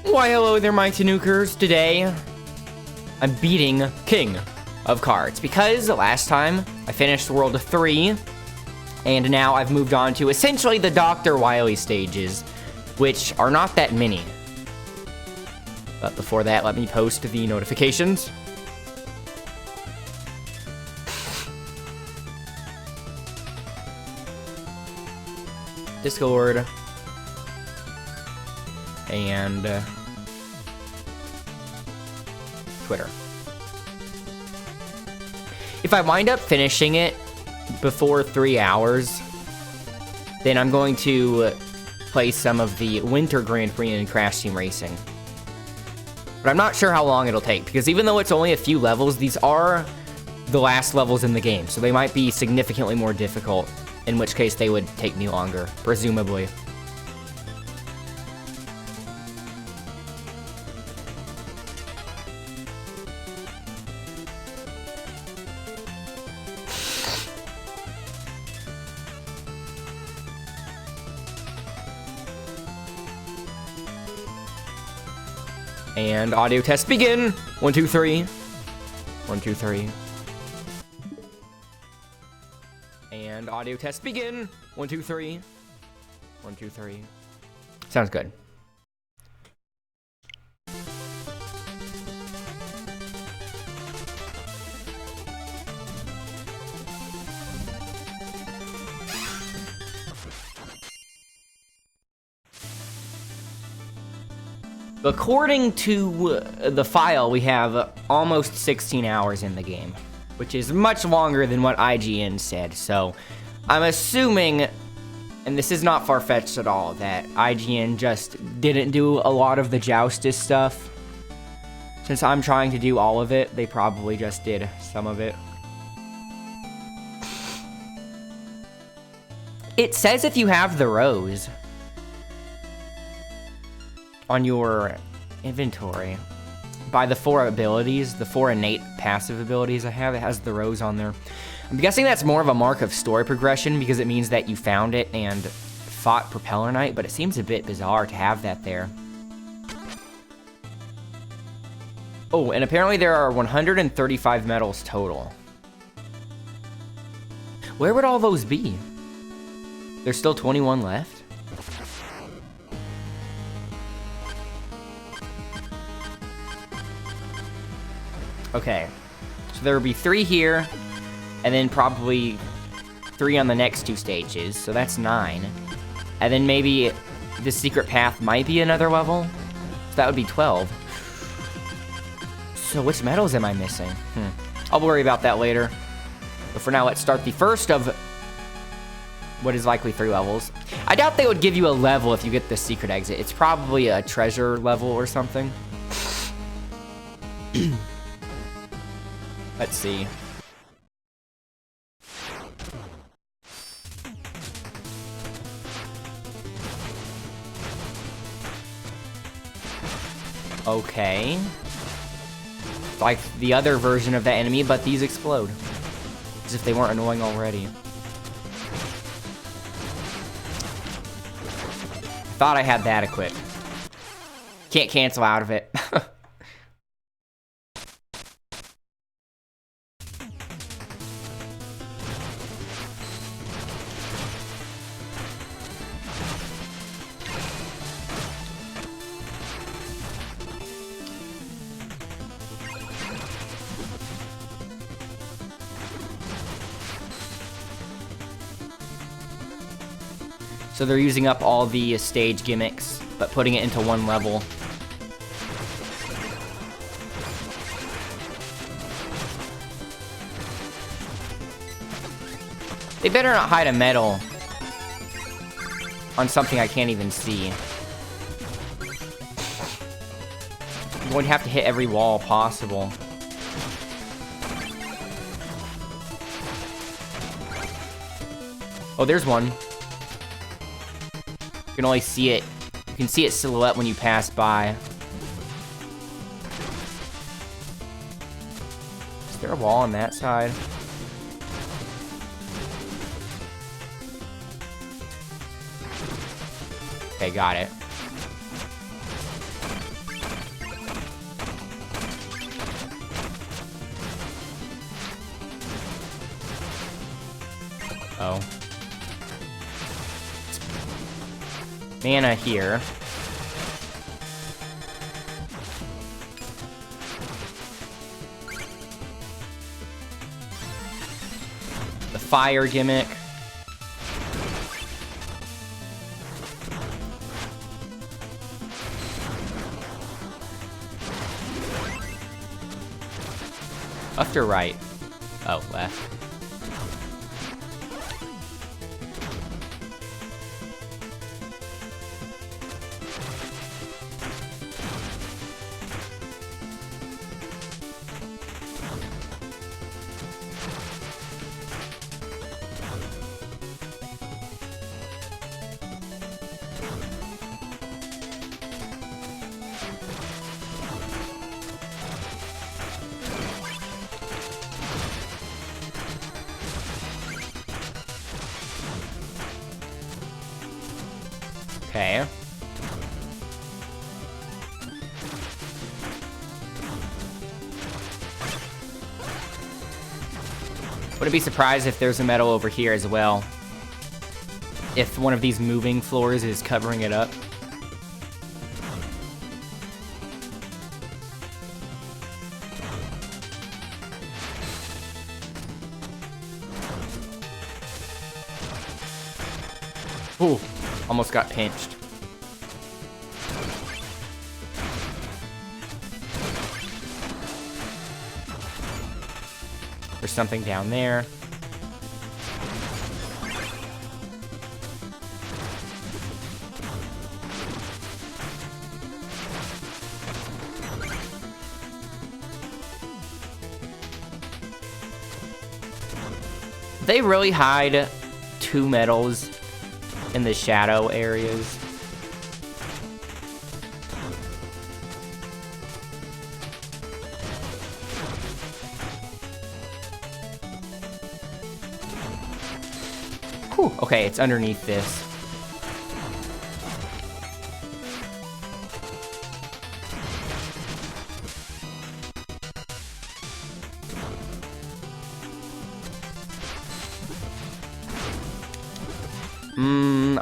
Why hello there, my Tanukers. Today, I'm beating King of Cards, because last time I finished World 3, and now I've moved on to essentially the Dr. Wily stages, which are not that many. But before that, let me post the notifications. Discord. And Twitter. If I wind up finishing it before 3 hours, then I'm going to play some of the Winter Grand Prix and Crash Team Racing. But I'm not sure how long it'll take, because even though it's only a few levels, these are the last levels in the game, so they might be significantly more difficult, in which case they would take me longer, presumably. And audio test begin. 1, 2, 3. 1, 2, 3. And audio test begin. 1, 2, 3. 1, 2, 3. Sounds good. According to the file, we have almost 16 hours in the game, which is much longer than what IGN said. So I'm assuming, and this is not far-fetched at all, that IGN just didn't do a lot of the Joustus stuff. Since I'm trying to do all of it, they probably just did some of it. It says if you have the rose on your inventory, by the 4 abilities, the 4 innate passive abilities I have, it has the rose on there. I'm guessing that's more of a mark of story progression, because it means that you found it and fought Propeller Knight, but it seems a bit bizarre to have that there. Oh, and apparently there are 135 medals total. Where would all those be? There's still 21 left? Okay, so there will be 3 here, and then probably 3 on the next 2 stages, so that's 9. And then maybe the secret path might be another level, so that would be 12. So which medals am I missing? I'll worry about that later. But for now, let's start the first of what is likely 3 levels. I doubt they would give you a level if you get the secret exit. It's probably a treasure level or something. Let's see. Okay. It's like the other version of that enemy, but these explode. As if they weren't annoying already. Thought I had that equipped. Can't cancel out of it. So they're using up all the stage gimmicks, but putting it into 1 level. They better not hide a medal on something I can't even see. I'm going to have to hit every wall possible. Oh, there's one. You can only see it. You can see its silhouette when you pass by. Is there a wall on that side? Okay, got it. Oh. Mana here. The fire gimmick. Left or right? Oh, left. Okay. Wouldn't be surprised if there's a medal over here as well. If one of these moving floors is covering it up. Ooh, almost got pinched. There's something down there. They really hide 2 medals in the shadow areas. Whew, okay, it's underneath this.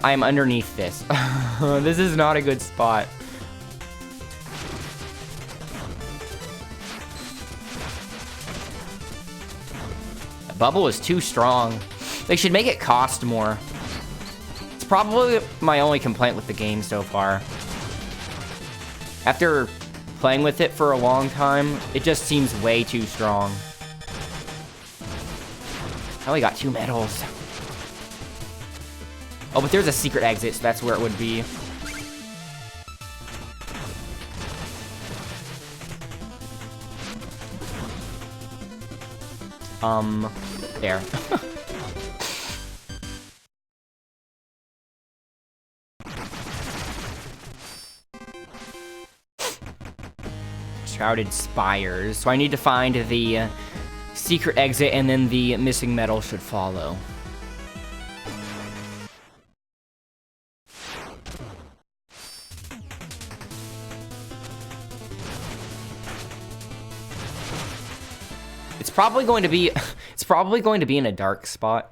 I'm underneath this. This is not a good spot. The bubble is too strong. They should make it cost more. It's probably my only complaint with the game so far. After playing with it for a long time, it just seems way too strong. I only got 2 medals. Oh, but there's a secret exit, so that's where it would be. There. Shrouded Spires. So I need to find the secret exit, and then the missing medal should follow. It's probably going to be in a dark spot.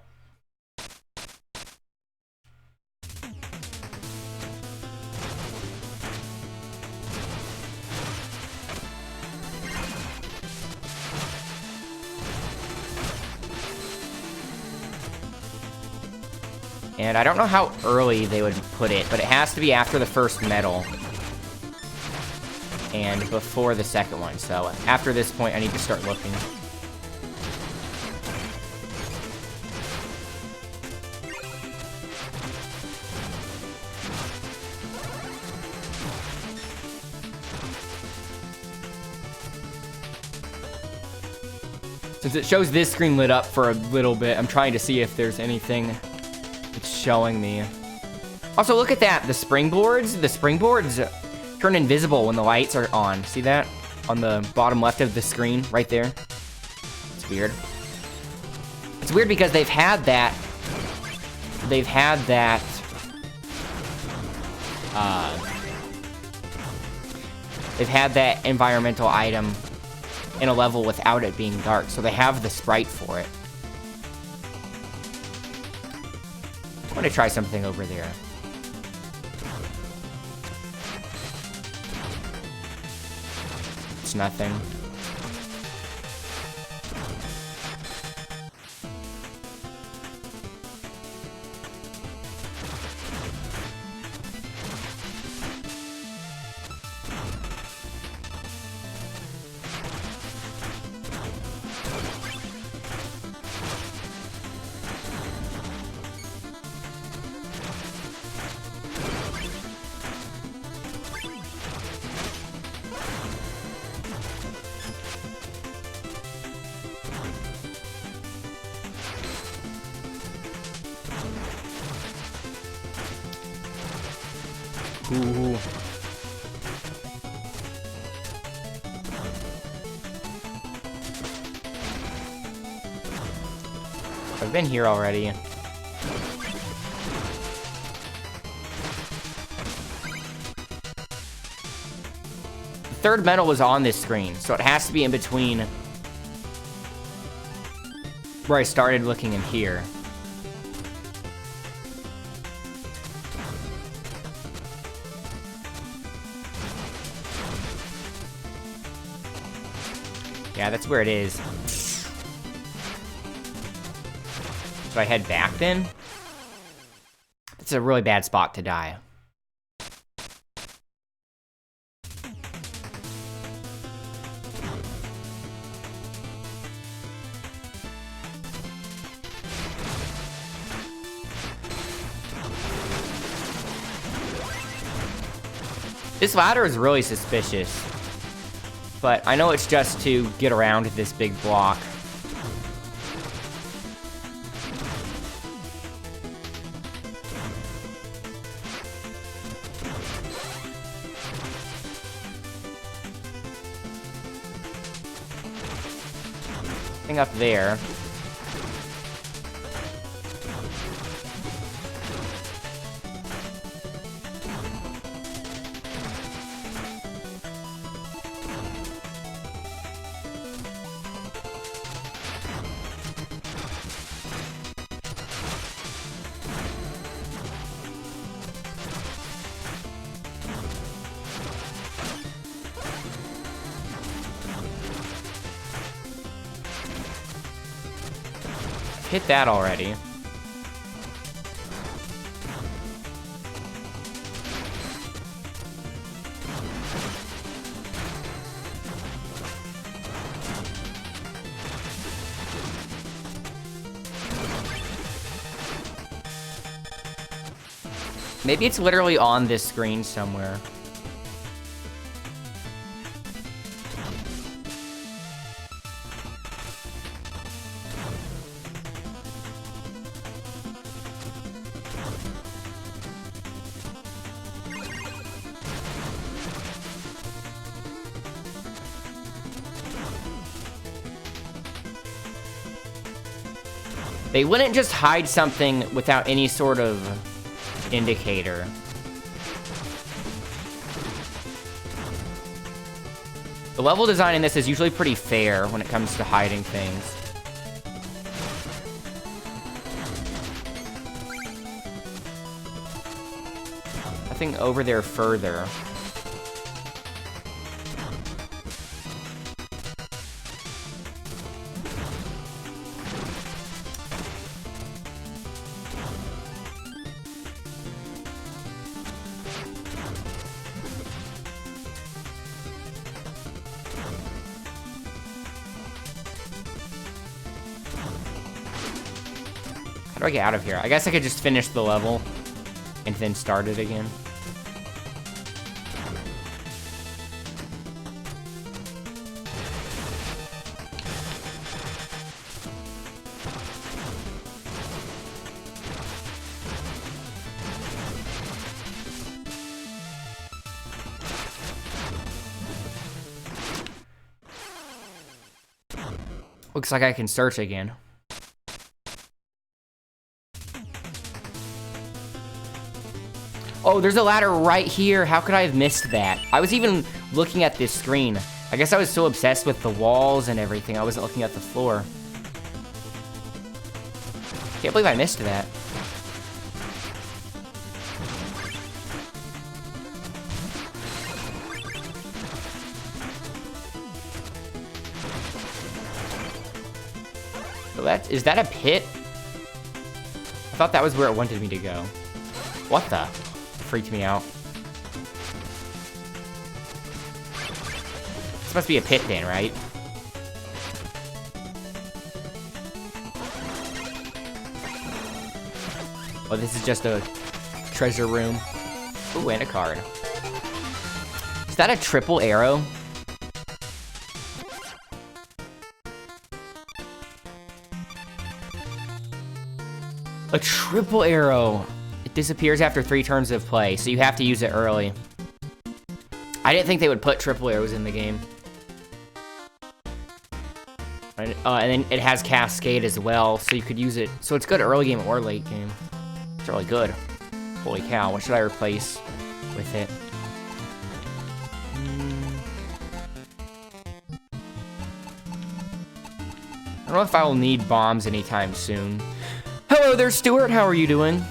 And I don't know how early they would put it, but it has to be after the first medal. And before the second one, so after this point I need to start looking. Since it shows this screen lit up for a little bit, I'm trying to see if there's anything it's showing me. Also, look at that. The springboards turn invisible when the lights are on. See that? On the bottom left of the screen, right there. It's weird. It's weird because they've had that environmental item in a level without it being dark, so they have the sprite for it. gonna try something over there. It's nothing. Ooh. I've been here already. The third medal was on this screen, so it has to be in between where I started looking in here. Yeah, that's where it is. Should I head back then? It's a really bad spot to die. This ladder is really suspicious. But I know it's just to get around this big block. Thing up there. Hit that already. Maybe it's literally on this screen somewhere. They wouldn't just hide something without any sort of indicator. The level design in this is usually pretty fair when it comes to hiding things. Nothing over there further. How do I get out of here? I guess I could just finish the level and then start it again. Looks like I can search again. Oh, there's a ladder right here. How could I have missed that? I was even looking at this screen. I guess I was so obsessed with the walls and everything, I wasn't looking at the floor. Can't believe I missed that. So is that a pit? I thought that was where it wanted me to go. What the? Freaked me out. This must be a pit then, right? Oh, this is just a treasure room. Ooh, and a card. Is that a triple arrow? A triple arrow. It disappears after 3 turns of play, so you have to use it early. I didn't think they would put triple arrows in the game. And then it has Cascade as well, so you could use it. So it's good early game or late game. It's really good. Holy cow, what should I replace with it? I don't know if I will need bombs anytime soon. Hello there, Stuart. How are you doing?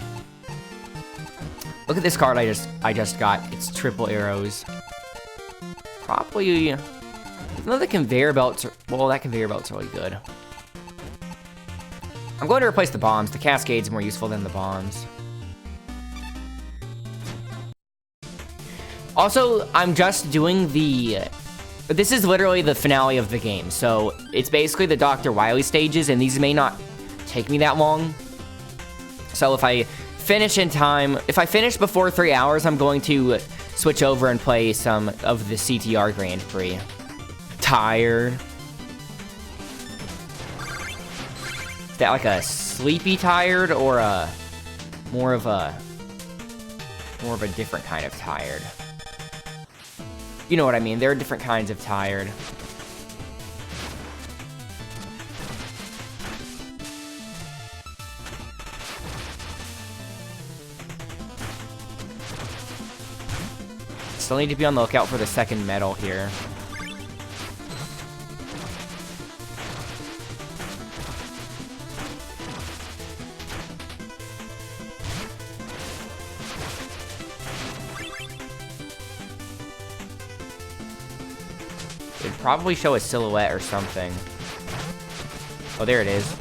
Look at this card I just got. It's triple arrows. Probably, even though the conveyor belts are, well, that conveyor belt's really good. I'm going to replace the bombs. The Cascade's more useful than the bombs. Also, I'm just doing this is literally the finale of the game. So it's basically the Dr. Wily stages, and these may not take me that long. So if I finish in time, if I finish before 3 hours, I'm going to switch over and play some of the CTR Grand Prix. Tired. Is that like a sleepy tired or a more of a different kind of tired? You know what I mean? There are different kinds of tired. Still need to be on the lookout for the second medal here. It'd probably show a silhouette or something. Oh, there it is.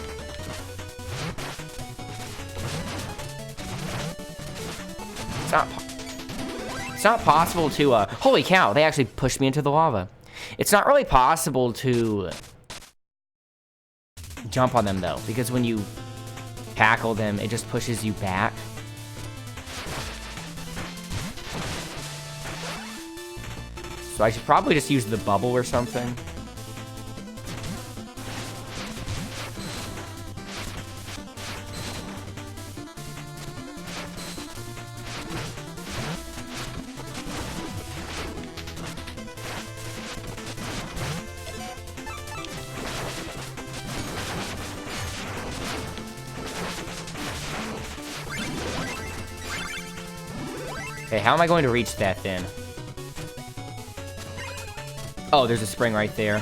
It's not possible to, holy cow, they actually pushed me into the lava. It's not really possible to jump on them, though, because when you tackle them, it just pushes you back. So I should probably just use the bubble or something. Okay, how am I going to reach that then? Oh, there's a spring right there.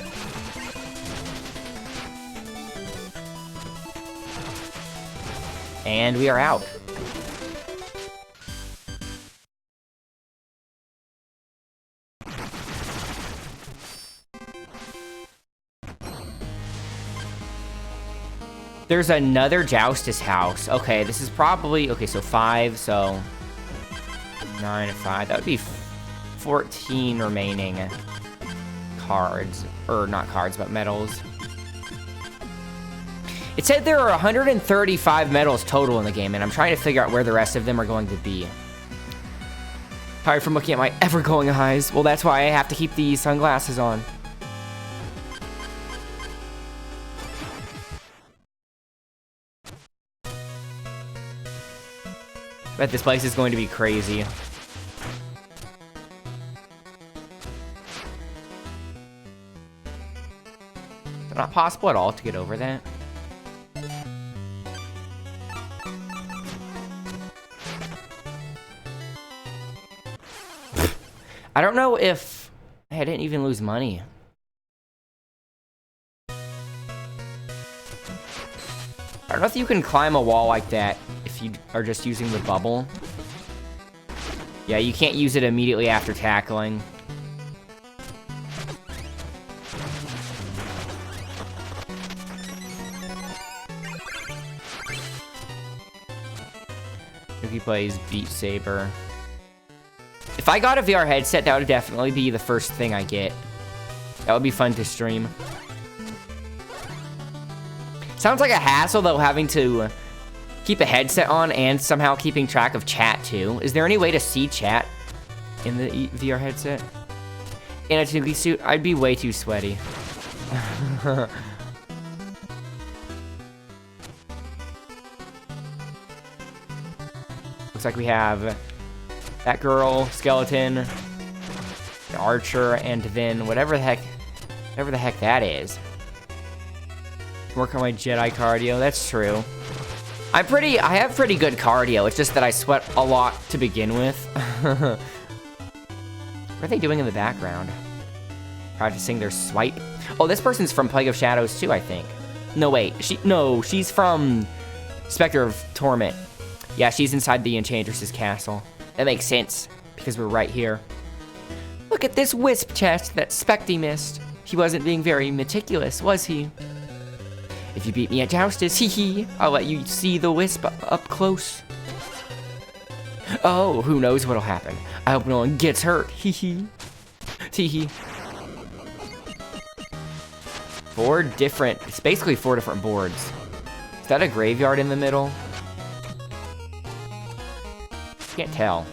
And we are out. There's another Joustus house. Okay, this is probably... Okay, so 5, so... 9 and 5. That would be 14 remaining cards. Or not cards, but medals. It said there are 135 medals total in the game, and I'm trying to figure out where the rest of them are going to be. Tired from looking at my ever-glowing eyes. Well, that's why I have to keep the sunglasses on. Bet this place is going to be crazy. Is it not possible at all to get over that? I don't know if... I didn't even lose money. I don't know if you can climb a wall like that if you are just using the bubble. Yeah, you can't use it immediately after tackling. plays Beat Saber. If I got a VR headset, that would definitely be the first thing I get. That would be fun to stream. Sounds like a hassle, though, having to keep a headset on and somehow keeping track of chat, too. Is there any way to see chat in the VR headset? In a Toogie suit, I'd be way too sweaty. Looks like we have that girl, skeleton, an archer, and then whatever the heck that is. Work on my Jedi cardio. That's true. I have pretty good cardio. It's just that I sweat a lot to begin with. What are they doing in the background? Practicing their swipe. Oh, this person's from Plague of Shadows too, I think. No, wait. She's from Spectre of Torment. Yeah, she's inside the Enchantress's castle. That makes sense, because we're right here. Look at this wisp chest that Specty missed. He wasn't being very meticulous, was he? If you beat me at Joustus, hee, I'll let you see the wisp up close. Oh, who knows what'll happen. I hope no one gets hurt, hee. Tee-hee. It's basically 4 different boards. Is that a graveyard in the middle? Can't tell.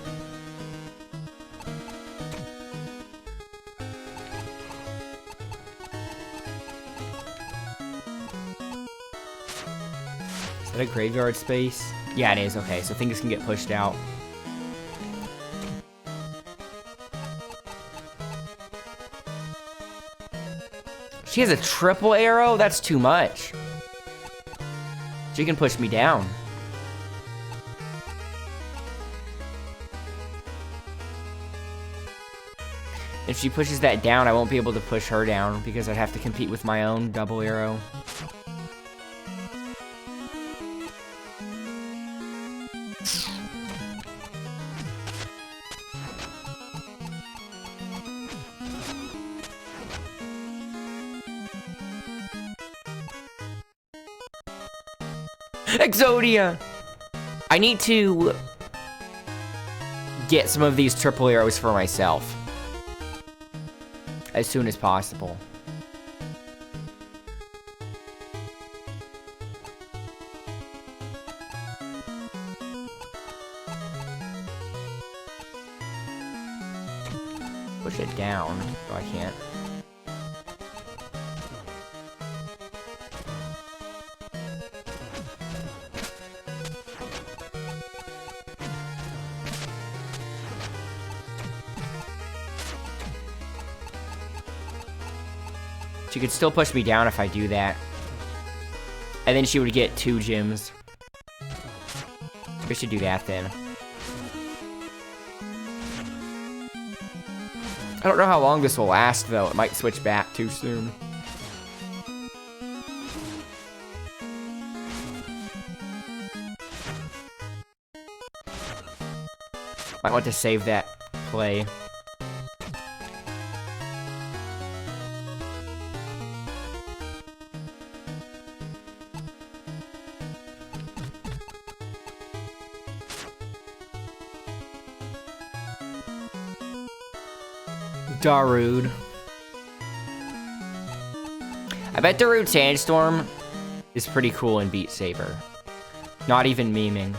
Is that a graveyard space? Yeah, it is. Okay, so things can get pushed out. She has a triple arrow? That's too much. She can push me down. If she pushes that down, I won't be able to push her down because I'd have to compete with my own double arrow. Exodia! I need to get some of these triple arrows for myself as soon as possible. Push it down. Oh, I can't. She could still push me down if I do that. And then she would get 2 gems. We should do that then. I don't know how long this will last, though. It might switch back too soon. Might want to save that play. Darude. I bet Darude Sandstorm is pretty cool in Beat Saber. Not even memeing.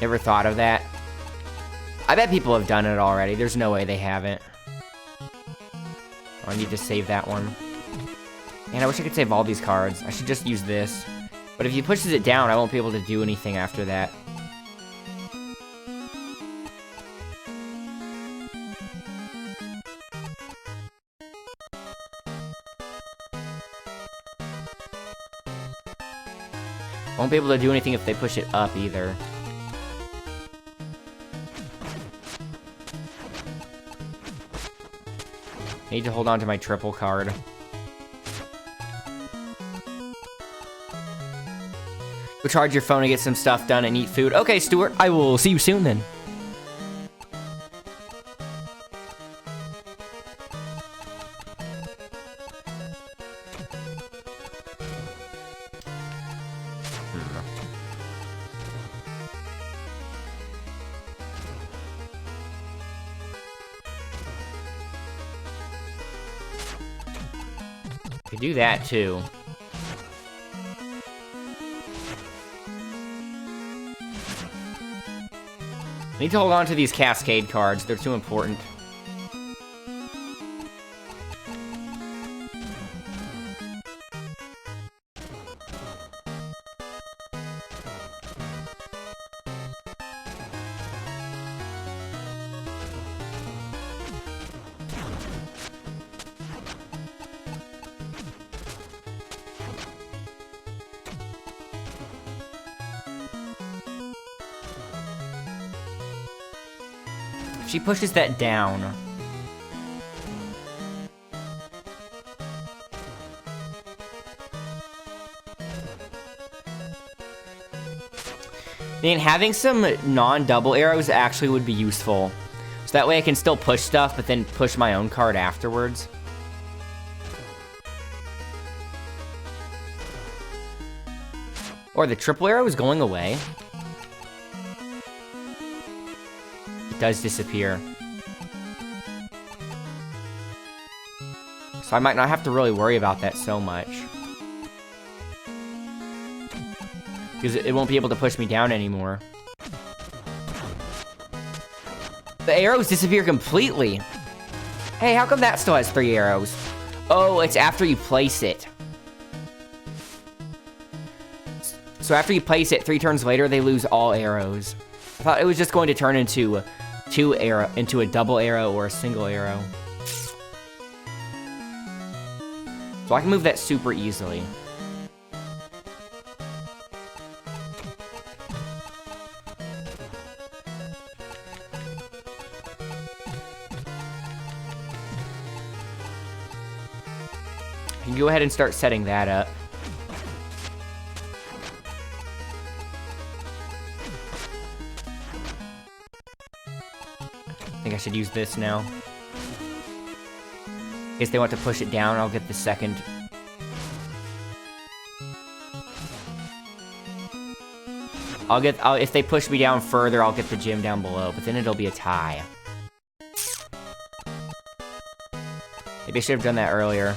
Never thought of that. I bet people have done it already. There's no way they haven't. I need to save that one. Man, I wish I could save all these cards. I should just use this. But if he pushes it down, I won't be able to do anything after that. Won't be able to do anything if they push it up either. I need to hold on to my triple card. Go charge your phone and get some stuff done and eat food. Okay, Stuart, I will see you soon then. Could do that, too. I need to hold on to these cascade cards. They're too important. She pushes that down. I mean, having some non-double arrows actually would be useful. So that way I can still push stuff, but then push my own card afterwards. Or the triple arrow is going away. Does disappear. So I might not have to really worry about that so much. Because it won't be able to push me down anymore. The arrows disappear completely. Hey, how come that still has 3 arrows? Oh, it's after you place it. So after you place it, 3 turns later, they lose all arrows. I thought it was just going to turn into a double arrow or a single arrow. So I can move that super easily. I can go ahead and start setting that up. I think I should use this now. In case they want to push it down, I'll get the second. If they push me down further, I'll get the gym down below, but then it'll be a tie. Maybe I should have done that earlier.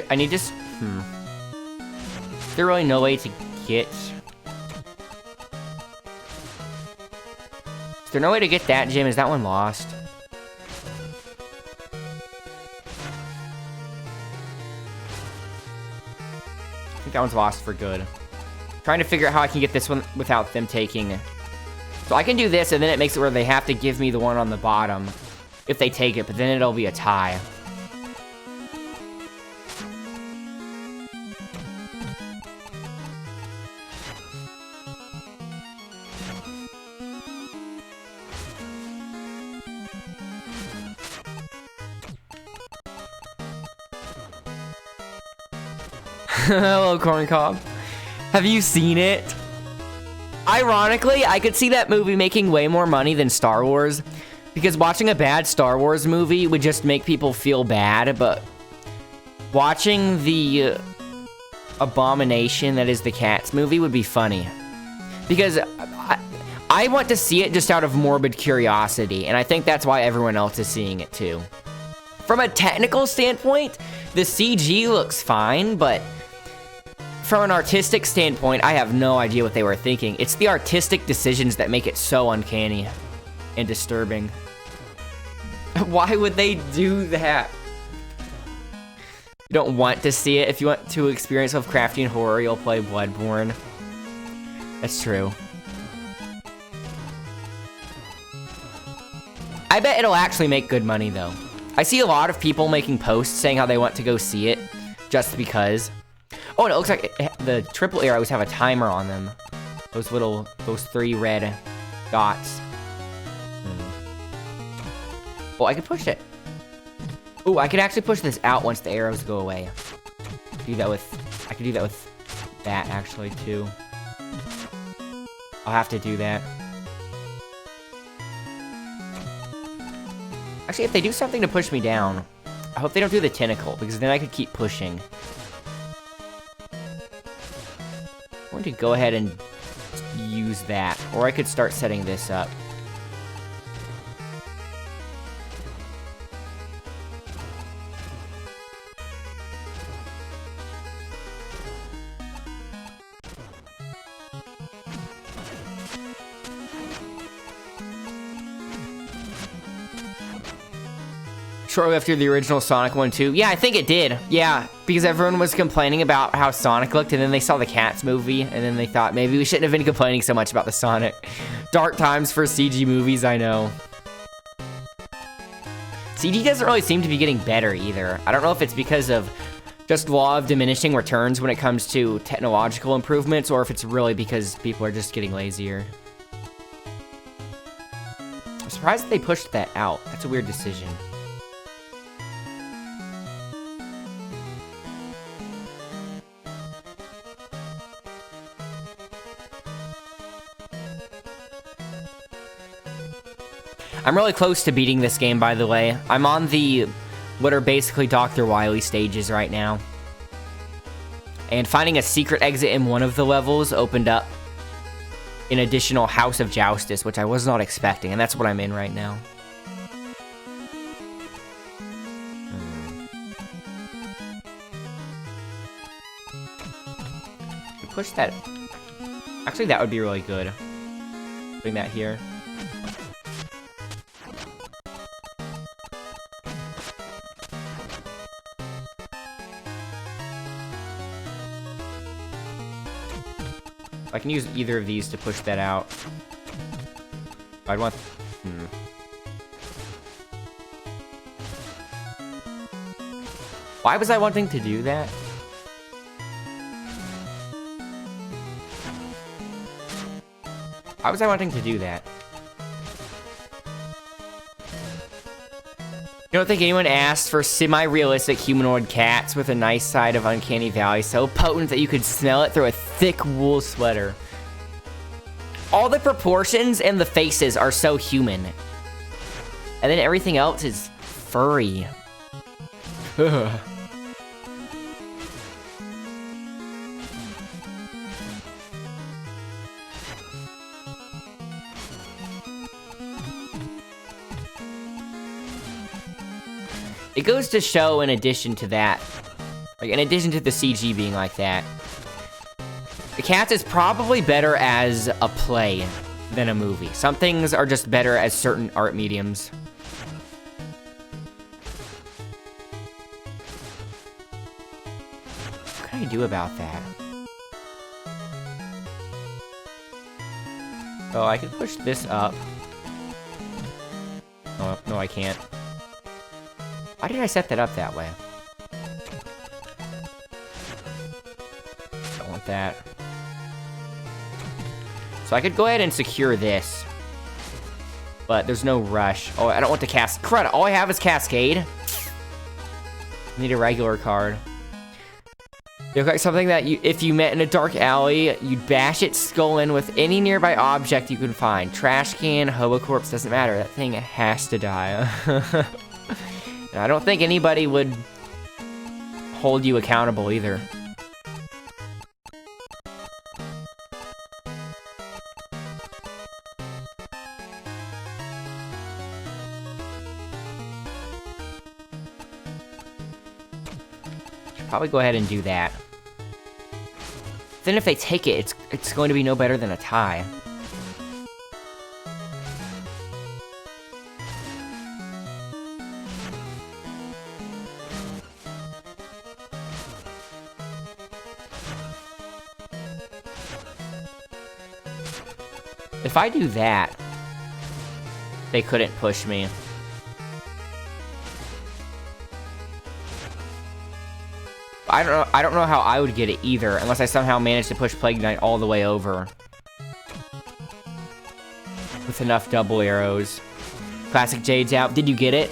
I need this. Is there really no way to get? Is there no way to get that gem? Is that one lost? I think that one's lost for good. Trying to figure out how I can get this one without them taking. So I can do this, and then it makes it where they have to give me the one on the bottom if they take it, but then it'll be a tie. Hello, Corncob. Have you seen it? Ironically, I could see that movie making way more money than Star Wars, because watching a bad Star Wars movie would just make people feel bad, but watching the abomination that is the Cats movie would be funny. Because I want to see it just out of morbid curiosity, and I think that's why everyone else is seeing it too. From a technical standpoint, the CG looks fine, but from an artistic standpoint, I have no idea what they were thinking. It's the artistic decisions that make it so uncanny and disturbing. Why would they do that? You don't want to see it. If you want to experience Lovecraftian horror, you'll play Bloodborne. That's true. I bet it'll actually make good money, though. I see a lot of people making posts saying how they want to go see it, just because. Oh, and it looks like the triple arrows have a timer on them. Those 3 red dots. Oh, I could push it. Oh, I could actually push this out once the arrows go away. I could do that with that, actually, too. I'll have to do that. Actually, if they do something to push me down, I hope they don't do the tentacle, because then I could keep pushing. I'm going to go ahead and use that, or I could start setting this up. Shortly after the original Sonic one too. Yeah, I think it did. Yeah, because everyone was complaining about how Sonic looked, and then they saw the Cats movie, and then they thought maybe we shouldn't have been complaining so much about the Sonic. Dark times for CG movies, I know. CG doesn't really seem to be getting better either. I don't know if it's because of just law of diminishing returns when it comes to technological improvements, or if it's really because people are just getting lazier. I'm surprised that they pushed that out. That's a weird decision. I'm really close to beating this game, by the way. I'm on the, what are basically Dr. Wily stages right now. And finding a secret exit in one of the levels opened up an additional House of Joustus, which I was not expecting, and that's what I'm in right now. Push that. Actually, that would be really good. Putting that here. I can use either of these to push that out. I'd want... Why was I wanting to do that? Why was I wanting to do that? You don't think anyone asked for semi-realistic humanoid cats with a nice side of Uncanny Valley so potent that you could smell it through a thick wool sweater? All the proportions and the faces are so human. And then everything else is furry. Ugh. It goes to show, in addition to that, like, in addition to the CG being like that, the Cats is probably better as a play than a movie. Some things are just better as certain art mediums. What can I do about that? Oh, I could push this up. Oh, no, I can't. Why did I set that up that way? Don't want that. So I could go ahead and secure this. But there's no rush. Oh, I don't want to cast... Crud, all I have is Cascade. I need a regular card. They look like something that you, if you met in a dark alley, you'd bash its skull in with any nearby object you can find. Trash can, hobo corpse, doesn't matter. That thing has to die. I don't think anybody would hold you accountable either. Should probably go ahead and do that. Then if they take it, it's going to be no better than a tie. If I do that, they couldn't push me. I don't know how I would get it either, unless I somehow managed to push Plague Knight all the way over. With enough double arrows. Classic Jade's out. Did you get it?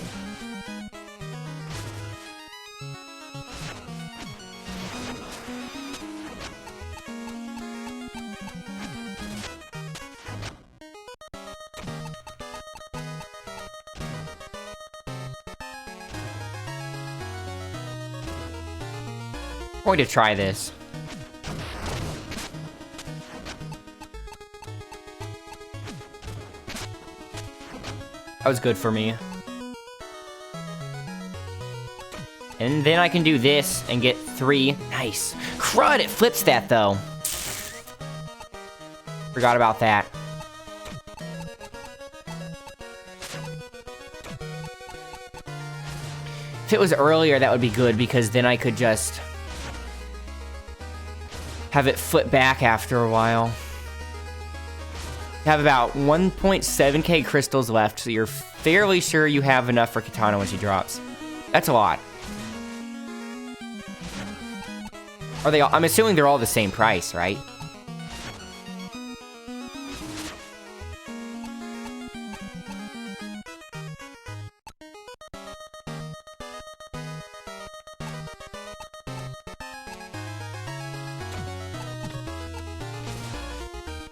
I'm going to try this. That was good for me. And then I can do this and get 3. Nice. Crud, it flips that, though. Forgot about that. If it was earlier, that would be good, because then I could just have it flip back after a while. You have about 1.7k crystals left, so you're fairly sure you have enough for Katana when she drops. That's a lot. Are they all, I'm assuming they're all the same price, right?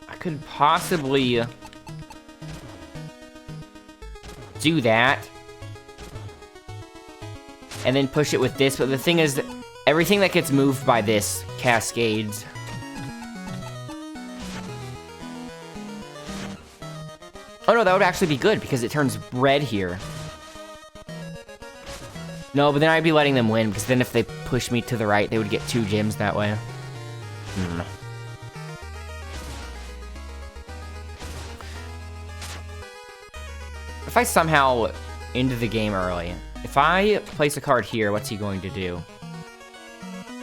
I could possibly do that and then push it with this, but the thing is, everything that gets moved by this cascades. Oh no, that would actually be good because it turns red here. No, but then I'd be letting them win, because then if they push me to the right, they would get 2 gems that way. If I somehow end the game early, if I place a card here, what's he going to do?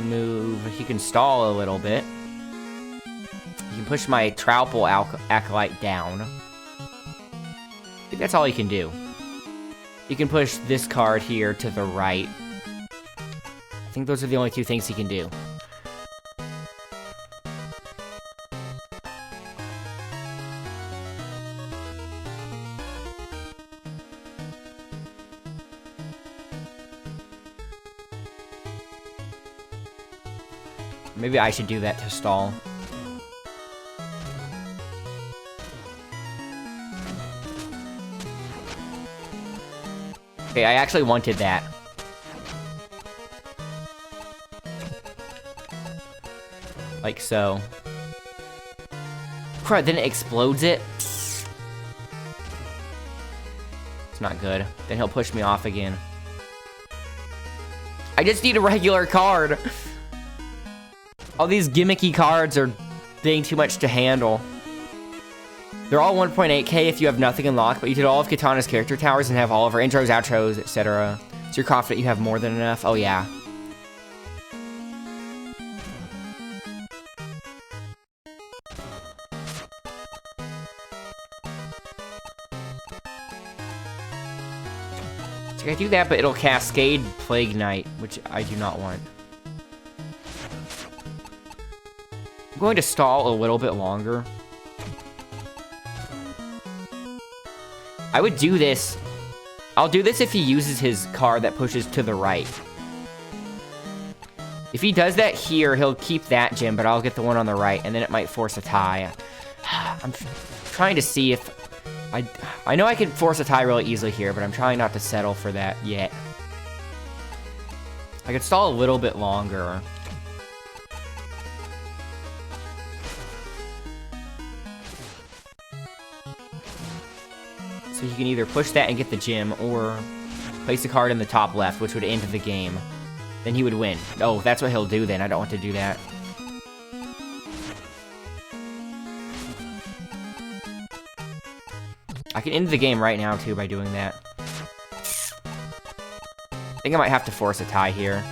Move, he can stall a little bit. He can push my Troupple Acolyte down. I think that's all he can do. He can push this card here to the right. I think those are the only 2 things he can do. Maybe I should do that to stall. Okay, I actually wanted that. Like so. Crud, then it explodes it? It's not good. Then he'll push me off again. I just need a regular card! All these gimmicky cards are being too much to handle. They're all 1.8k if you have nothing unlocked, but you did all of Katana's character towers and have all of her intros, outros, etc. So you're confident you have more than enough? Oh yeah. So I do that, but it'll cascade Plague Knight, which I do not want. I'm going to stall a little bit longer. I would do this. I'll do this if he uses his card that pushes to the right. If he does that here, he'll keep that gem, but I'll get the one on the right, and then it might force a tie. I'm trying to see if... I know I could force a tie really easily here, but I'm trying not to settle for that yet. I could stall a little bit longer. So you can either push that and get the gem, or place a card in the top left, which would end the game. Then he would win. Oh, that's what he'll do then. I don't want to do that. I can end the game right now, too, by doing that. I think I might have to force a tie here.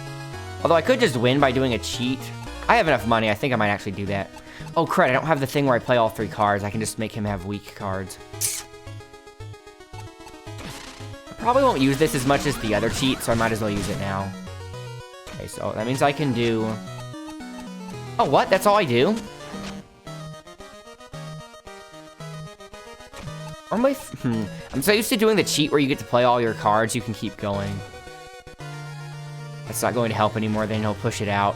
Although I could just win by doing a cheat. I have enough money. I think I might actually do that. Oh, crud. I don't have the thing where I play all 3 cards. I can just make him have weak cards. Probably won't use this as much as the other cheat, so I might as well use it now. Okay, so that means I can do... Oh, what? That's all I do? I'm so used to doing the cheat where you get to play all your cards, you can keep going. That's not going to help anymore, then he'll push it out.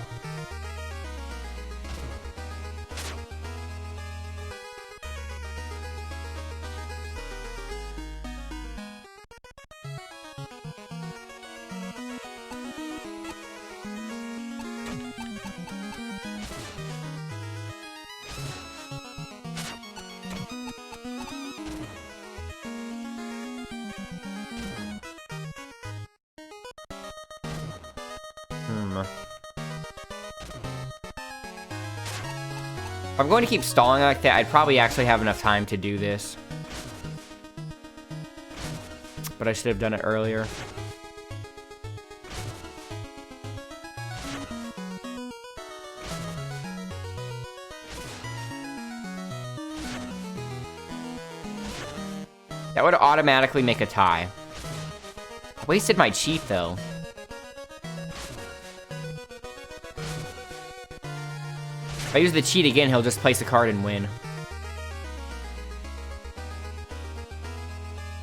bummer. If I'm going to keep stalling like that, I'd probably actually have enough time to do this. But I should have done it earlier. That would automatically make a tie. Wasted my cheat, though. If I use the cheat again, he'll just place a card and win.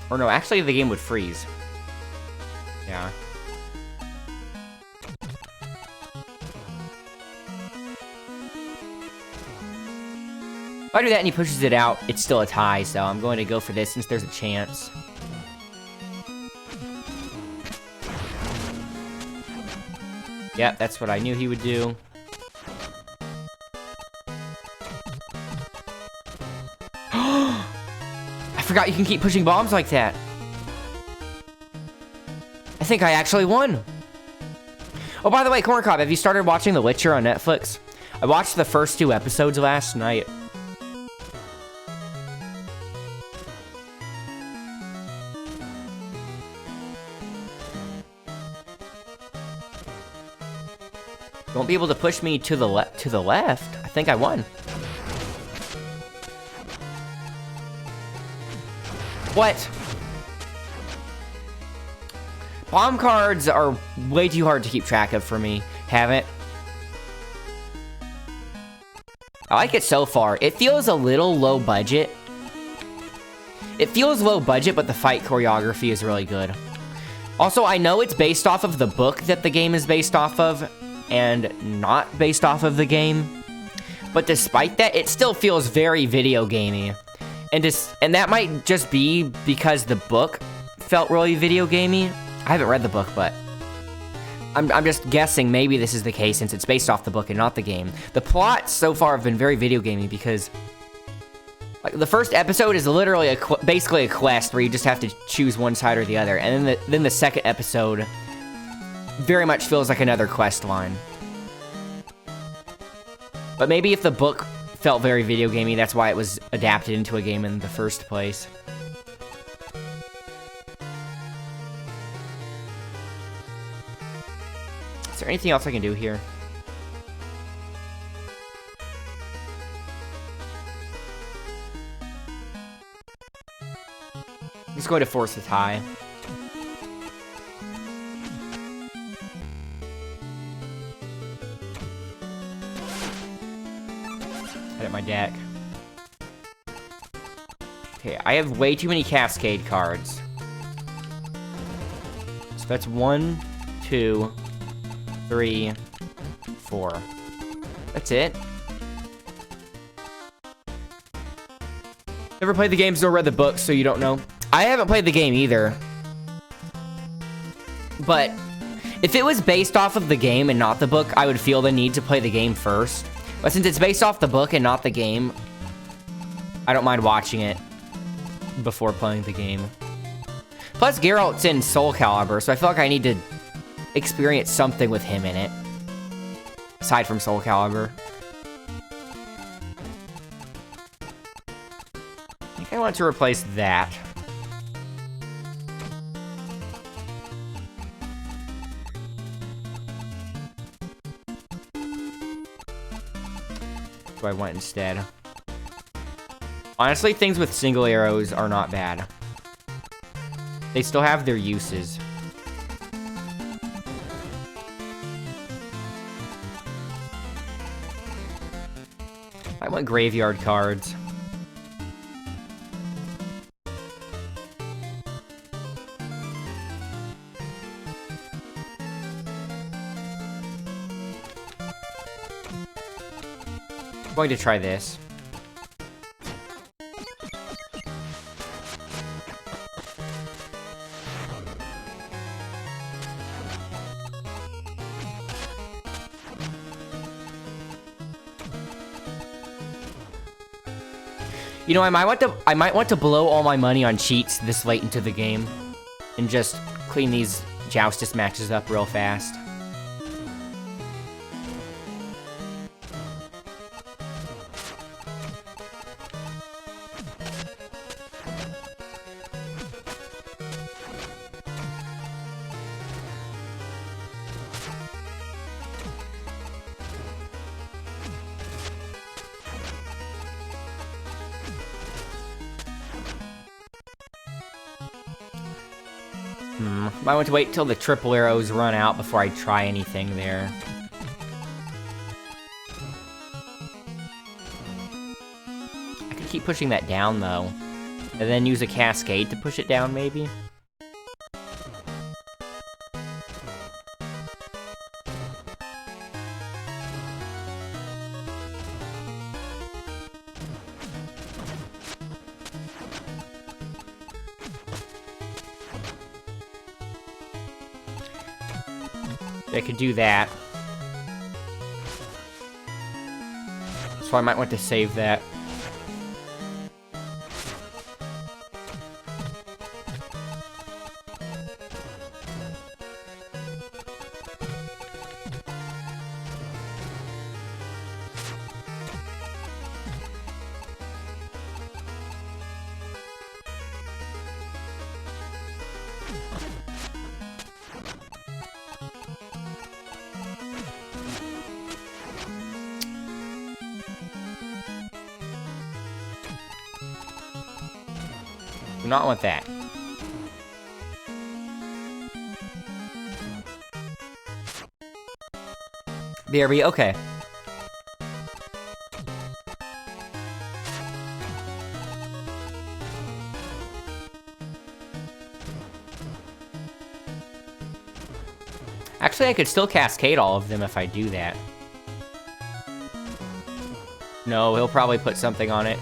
Or no, actually the game would freeze. Yeah. If I do that and he pushes it out, it's still a tie, so I'm going to go for this since there's a chance. Yep, that's what I knew he would do. I forgot you can keep pushing bombs like that. I think I actually won. Oh, by the way, Corn Cob, have you started watching The Witcher on Netflix? I watched the first 2 episodes last night. You won't be able to push me to the left. I think I won. What? Bomb cards are way too hard to keep track of for me. Haven't. I like it so far. It feels a little low budget. It feels low budget, but the fight choreography is really good. Also, I know it's based off of the book that the game is based off of, and not based off of the game. But despite that, it still feels very video gamey. And that might just be because the book felt really video gamey. I haven't read the book, but I'm just guessing maybe this is the case since it's based off the book and not the game. The plots so far have been very video gamey because like, the first episode is literally basically a quest where you just have to choose one side or the other, and then the second episode very much feels like another quest line. But maybe if the book felt very video gamey, that's why it was adapted into a game in the first place. Is there anything else I can do here? I'm just going to force a tie. Edit my deck. Okay, I have way too many Cascade cards. So that's 1, 2, 3, 4. That's it. Never played the games nor read the books, so you don't know. I haven't played the game either. But if it was based off of the game and not the book, I would feel the need to play the game first. But since it's based off the book and not the game, I don't mind watching it before playing the game. Plus, Geralt's in Soul Calibur, so I feel like I need to experience something with him in it. Aside from Soul Calibur. I think I want to replace that. What do I want instead? Honestly, things with single arrows are not bad. They still have their uses. I want graveyard cards. I'm going to try this. You know, I might want to blow all my money on cheats this late into the game and just clean these Joustus matches up real fast. Might want to wait till the triple arrows run out before I try anything there. I could keep pushing that down, though. And then use a cascade to push it down, maybe? I could do that. So I might want to save that. Do not want that. BRB, okay. Actually, I could still cascade all of them if I do that. No, he'll probably put something on it.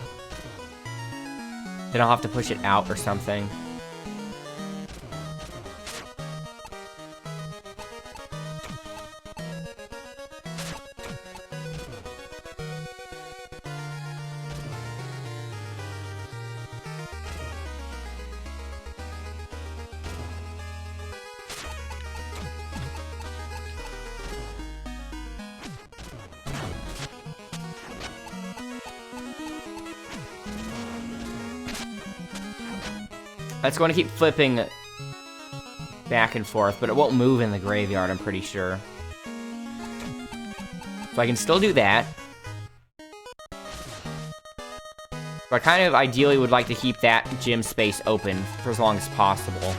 Then I'll have to push it out or something. That's going to keep flipping back and forth, but it won't move in the graveyard, I'm pretty sure. So I can still do that. But I kind of ideally would like to keep that gym space open for as long as possible.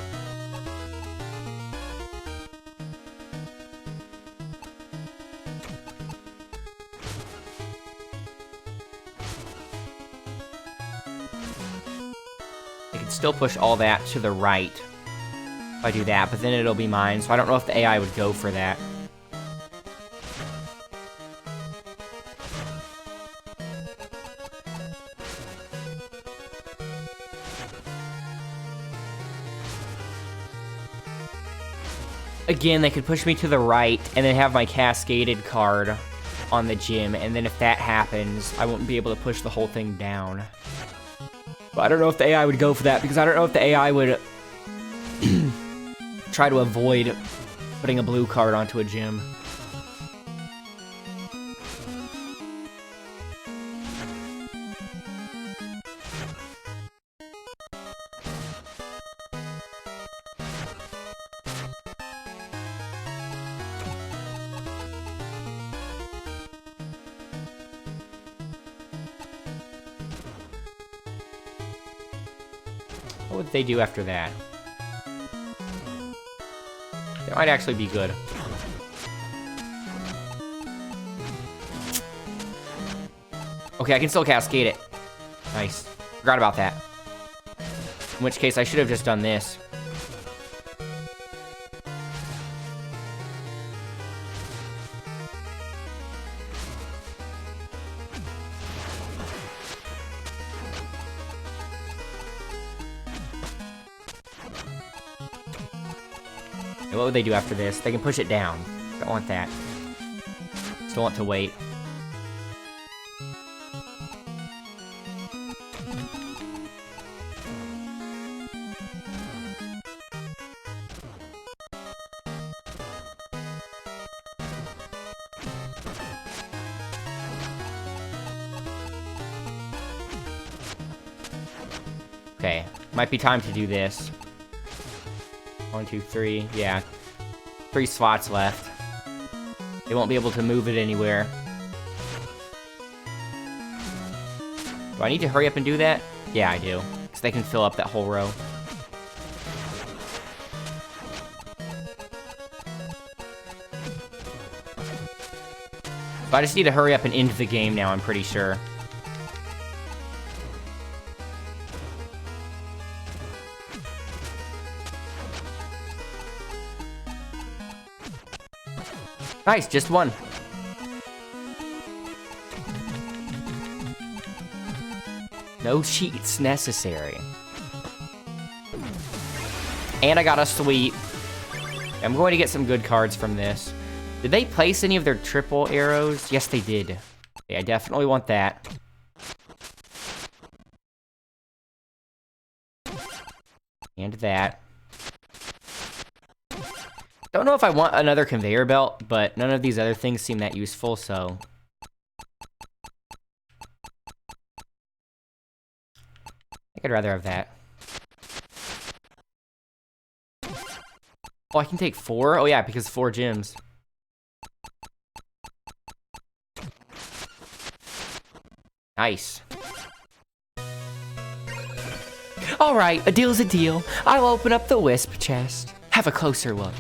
Still push all that to the right if I do that, but then it'll be mine, so I don't know if the AI would go for that. Again, they could push me to the right and then have my cascaded card on the gym, and then if that happens, I won't be able to push the whole thing down. But I don't know if the AI would go for that, because I don't know if the AI would try to avoid putting a blue card onto a gym. What would they do after that? That might actually be good. Okay, I can still cascade it. Nice. Forgot about that. In which case, I should have just done this. What would they do after this? They can push it down. Don't want that. Still want to wait. Okay, might be time to do this. 1, 2, 3, yeah. 3 slots left. They won't be able to move it anywhere. Do I need to hurry up and do that? Yeah, I do. Because they can fill up that whole row. So I just need to hurry up and end the game now, I'm pretty sure. Nice, just one. No cheats necessary. And I got a sweet. I'm going to get some good cards from this. Did they place any of their triple arrows? Yes, they did. Okay, I definitely want that. And that. Don't know if I want another conveyor belt, but none of these other things seem that useful, so... I think I'd rather have that. Oh, I can take 4? Oh yeah, because 4 gems. Nice. Alright, a deal's a deal. I'll open up the wisp chest. Have a closer look.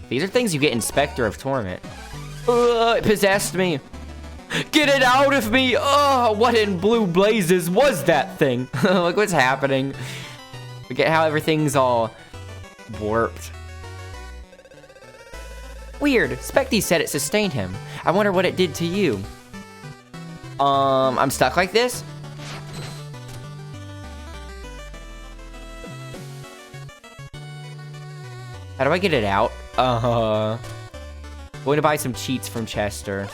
These are things you get in Spectre of Torment. It possessed me. Get it out of me! Oh, what in blue blazes was that thing? Look what's happening. Look at how everything's all warped. Weird. Specty said it sustained him. I wonder what it did to you. I'm stuck like this? How do I get it out? Going to buy some cheats from Chester.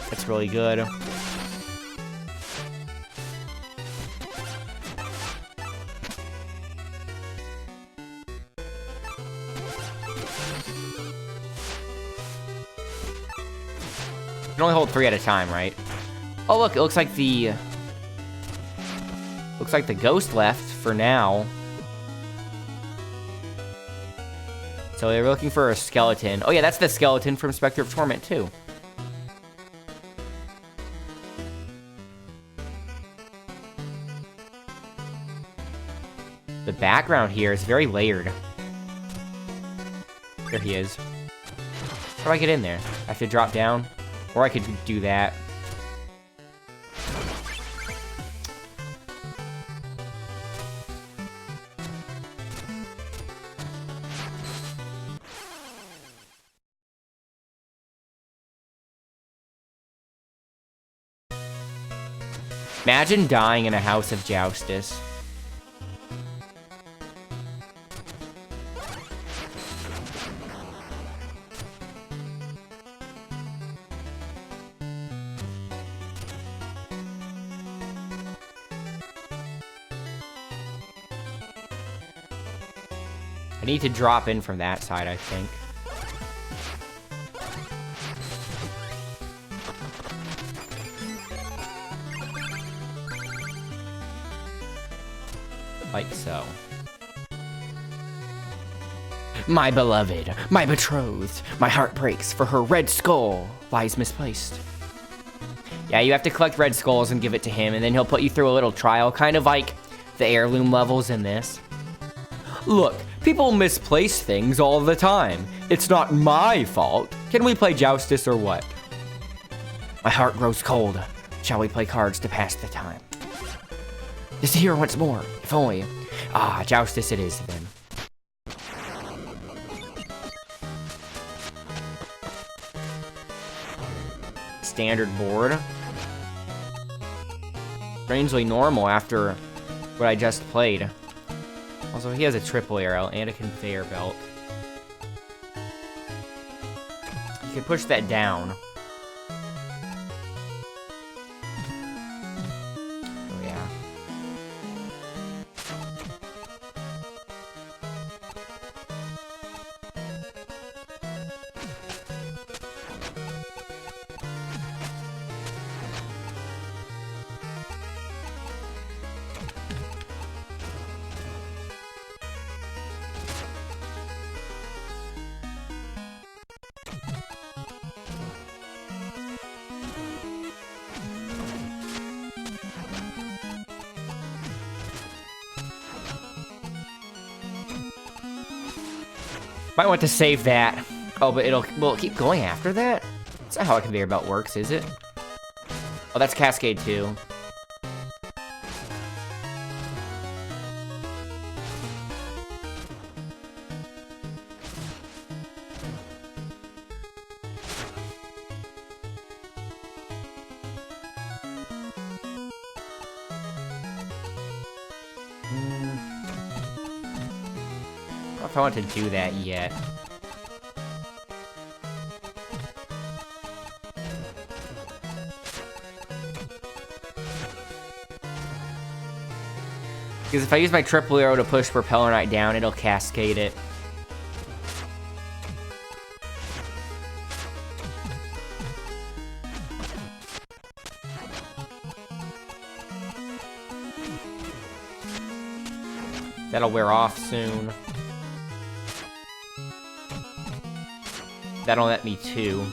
That's really good. You can only hold 3 at a time, right? Oh, look, it looks like the ghost left for now. So they were looking for a skeleton. Oh yeah, that's the skeleton from Spectre of Torment too. The background here is very layered. There he is. How do I get in there? I have to drop down? Or I could do that. Imagine dying in a house of Joustus. I need to drop in from that side, I think. Like so. My beloved, my betrothed, my heart breaks for her red skull lies misplaced. Yeah, you have to collect red skulls and give it to him, and then he'll put you through a little trial, kind of like the heirloom levels in this. Look, people misplace things all the time. It's not my fault. Can we play Joustus or what? My heart grows cold. Shall we play cards to pass the time? Just here once more, if only. Ah, Joustus it is then. Standard board. Strangely normal after what I just played. Also, he has a triple arrow and a conveyor belt. You can push that down. Oh, yeah. Might want to save that. Oh, but will it keep going after that? That's not how a conveyor belt works, is it? Oh, that's Cascade 2. I don't know if I want to do that yet. Because if I use my triple arrow to push Propeller Knight down, it'll cascade it. That'll wear off soon. That'll let me too.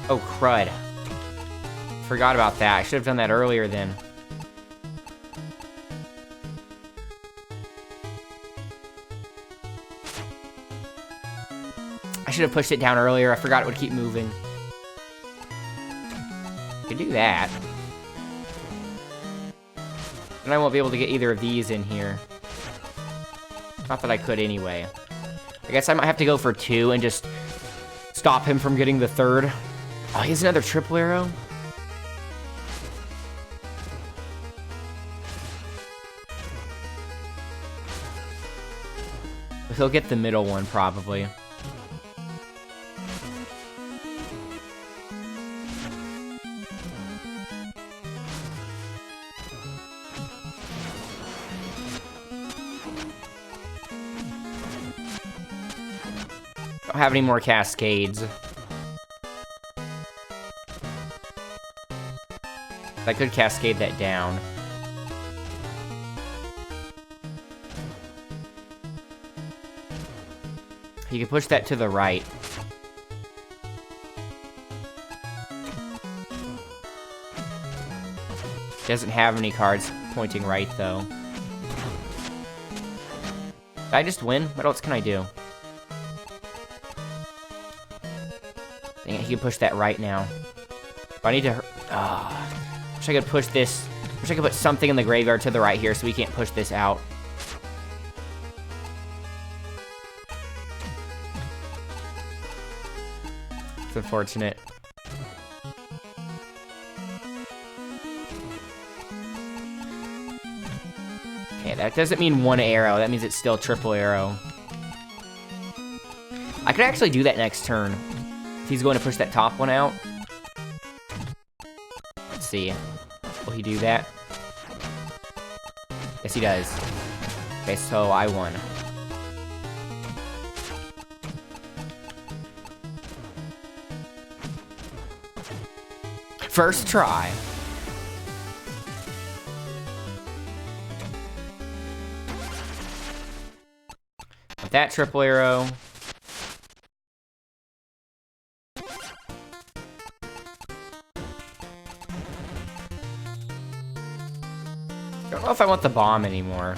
Oh, crud. Forgot about that. I should have done that earlier then. I should have pushed it down earlier. I forgot it would keep moving. I could do that. And I won't be able to get either of these in here. Not that I could anyway. I guess I might have to go for 2 and just stop him from getting the 3rd. Oh, he has another triple arrow? He'll get the middle one, probably. Don't have any more cascades. I could cascade that down. You can push that to the right. Doesn't have any cards pointing right, though. Did I just win? What else can I do? Dang it, he can push that right now. But I need to... wish I could push this... Wish I could put something in the graveyard to the right here so we can't push this out. It's unfortunate. Okay, that doesn't mean 1 arrow. That means it's still triple arrow. I could actually do that next turn. If he's going to push that top one out. Let's see. Will he do that? Yes, he does. Okay, so I won. First try. With that triple arrow. I don't know if I want the bomb anymore.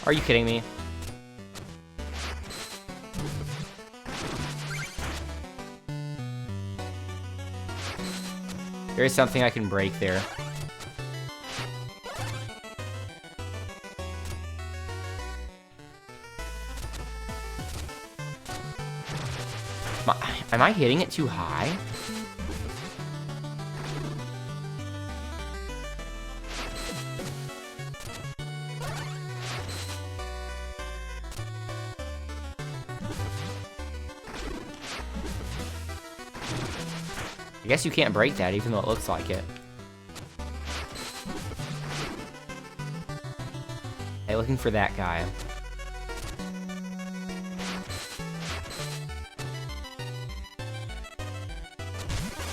Are you kidding me? There is something I can break there. Am I hitting it too high? I guess you can't break that, even though it looks like it. Hey, looking for that guy.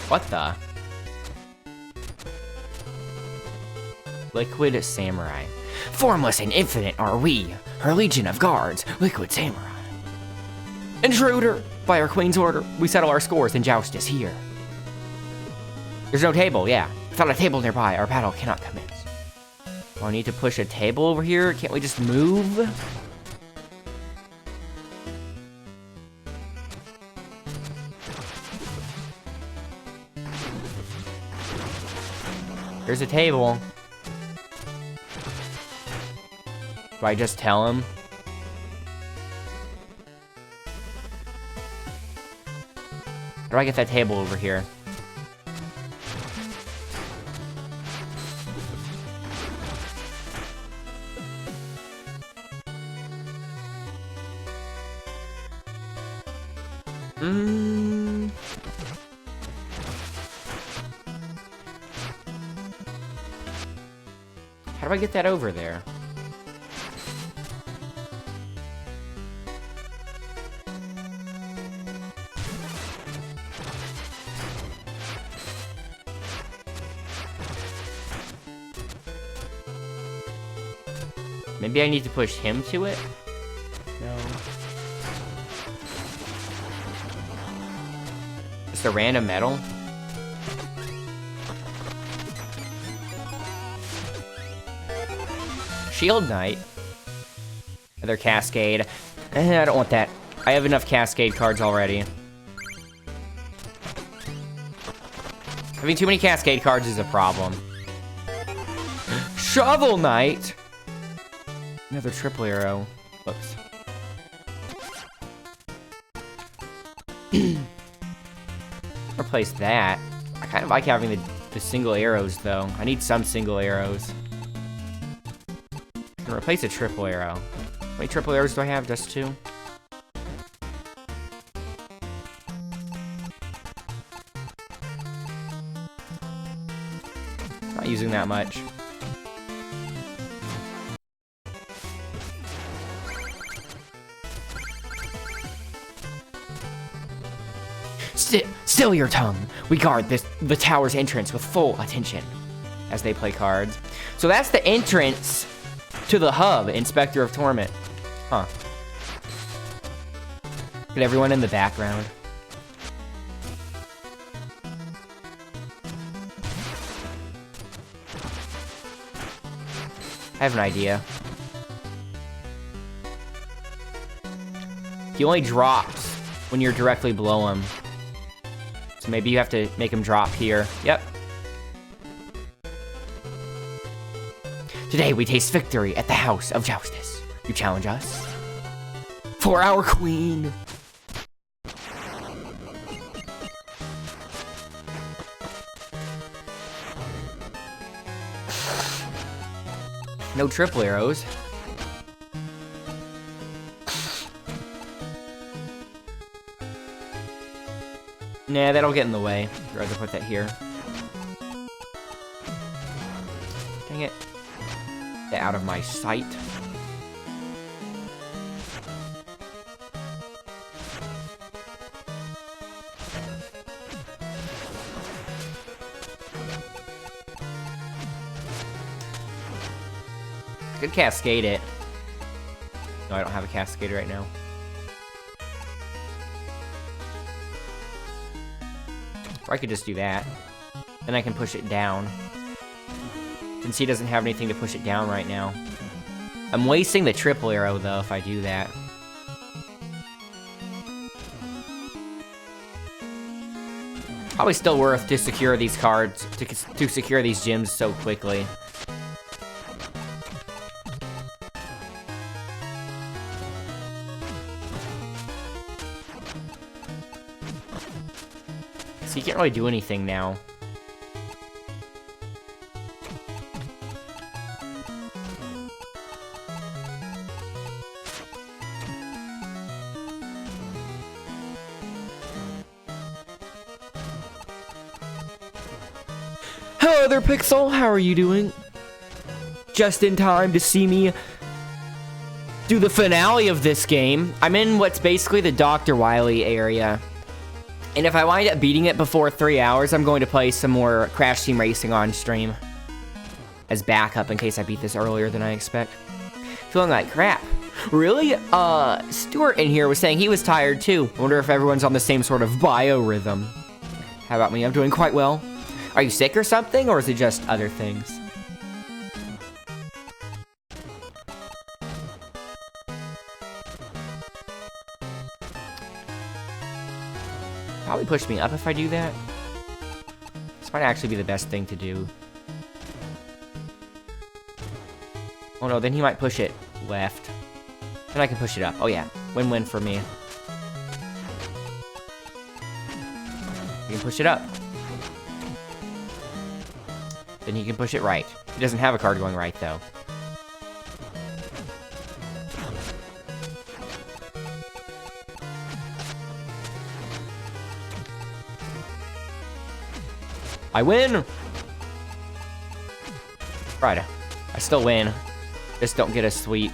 What the? Liquid Samurai. Formless and infinite are we, her legion of guards, Liquid Samurai. Intruder! By our queen's order, we settle our scores in Joustus here. There's no table, yeah. Without a table nearby, our battle cannot commence. Oh, I need to push a table over here? Can't we just move? There's a table. Do I just tell him? How do I get that table over here? How do I get that over there? Maybe I need to push him to it? No. Just a random metal? Shield Knight. Another Cascade. I don't want that. I have enough Cascade cards already. Having too many Cascade cards is a problem. Shovel Knight! Another triple arrow. Whoops. Replace that. I kind of like having the single arrows, though. I need some single arrows. I can replace a triple arrow. How many triple arrows do I have? Just 2? Not using that much. Still your tongue. We guard the tower's entrance with full attention as they play cards. So that's the entrance to the hub, Inspector of Torment. Huh. Get everyone in the background. I have an idea. He only drops when you're directly below him. So maybe you have to make him drop here. Yep. Today we taste victory at the house of Joustus. You challenge us? For our queen! No triple arrows. Nah, that'll get in the way. I'd rather put that here. Dang it. Get out of my sight. Could cascade it. No, I don't have a cascade right now. Or I could just do that. Then I can push it down. Since he doesn't have anything to push it down right now. I'm wasting the triple arrow, though, if I do that. Probably still worth to secure these cards, to secure these gems so quickly. So you can't really do anything now. Hello there, Pixel. How are you doing? Just in time to see me do the finale of this game. I'm in what's basically the Dr. Wily area. And if I wind up beating it before 3 hours, I'm going to play some more Crash Team Racing on stream. as backup in case I beat this earlier than I expect. Feeling like crap. Really? Stuart in here was saying he was tired too. I wonder if everyone's on the same sort of biorhythm. How about me? I'm doing quite well. Are you sick or something, or is it just other things? Probably push me up if I do that. This might actually be the best thing to do. Oh no, then he might push it left. Then I can push it up. Oh yeah, win-win for me. You can push it up. Then he can push it right. He doesn't have a card going right though. I win! Right, I still win. Just don't get a sweep.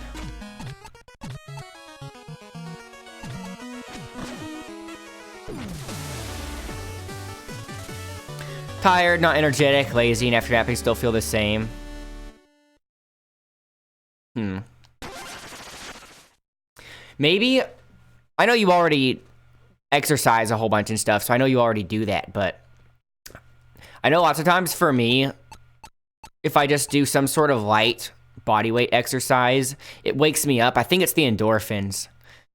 Tired, not energetic, lazy, and after napping still feel the same. Maybe, I know you already exercise a whole bunch and stuff, so I know you already do that, but I know lots of times for me, if I just do some sort of light body weight exercise, it wakes me up. I think it's the endorphins.